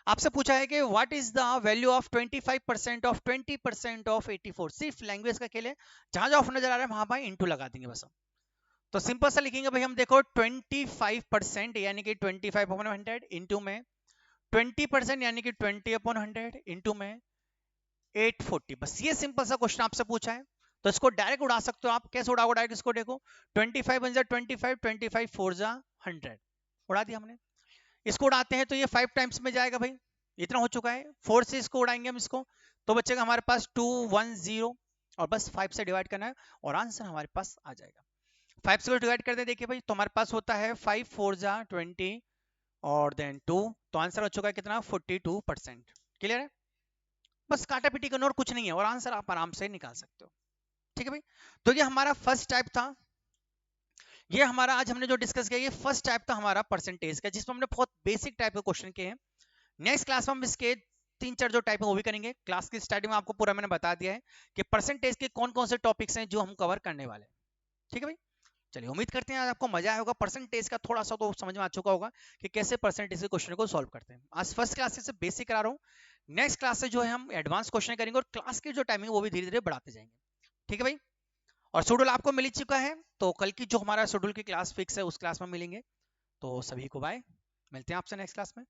आपसे पूछा है कि what is the value of 25% of 20% of 84। सिर्फ लैंग्वेज का खेल है, जहां जहां ऑफ नजर आ रहा है वहां भाई इंटू लगा देंगे बस हम। तो सिंपल सा लिखेंगे भाई हम, देखो 25% यानी कि 25/100 इंटू में 20% यानी कि 20/100 इंटू में 840। बस ये सिंपल सा क्वेश्चन आपसे पूछा है, तो इसको डायरेक्ट उड़ा सकते हो आप। कैसे उड़ाओगे डायरेक्ट इसको, देखो 25 बन जाए 25, 25 4 जा 100, उड़ा दिया हमने। इसको उड़ाते हैं तो ये 5 टाइम्स में जाएगा भाई, इतना हो चुका है। 4 से इसको उड़ाएंगे हम इसको, तो बचेगा हमारे पास 210, और बस 5 से डिवाइड करना है और आंसर हमारे पास आ जाएगा। 5 से डिवाइड करते हैं, देखिए भाई, तो हमारे पास होता है 5 4 जा 20 और देन 2, तो आंसर हो चुका है कितना, 42%। क्लियर है, बस काटा पीटी करना और कुछ नहीं है, और आंसर आप आराम से निकाल सकते हो, ठीक है भाई। तो ये हमारा फर्स्ट टाइप था, ये हमारा आज हमने जो डिस्कस किया, ये फर्स्ट टाइप था हमारा परसेंटेज का, जिसमें हमने बहुत बेसिक टाइप के क्वेश्चन किए हैं। नेक्स्ट क्लास में हम इसके 3-4 जो टाइप है वो भी करेंगे। क्लास की स्टार्टिंग में आपको पूरा मैंने बता दिया है कि परसेंटेज के कौन कौन से टॉपिक्स हैं जो हम कवर करने वाले हैं, ठीक है भाई। चलिए उम्मीद करते हैं आज आपको मजा आया होगा, परसेंटेज का थोड़ा सा तो समझ में आ चुका होगा कि कैसे परसेंटेज के क्वेश्चन को सॉल्व करते हैं। आज फर्स्ट क्लास से बेसिक करा रहा हूँ, नेक्स्ट क्लास से जो है हम एडवांस क्वेश्चन करेंगे, और क्लास की जो टाइमिंग वो भी धीरे धीरे बढ़ाते जाएंगे, ठीक है भाई। और शेड्यूल आपको मिल चुका है, तो कल की जो हमारा शेड्यूल की क्लास फिक्स है उस क्लास में मिलेंगे। तो सभी को बाय, मिलते हैं आपसे नेक्स्ट क्लास में।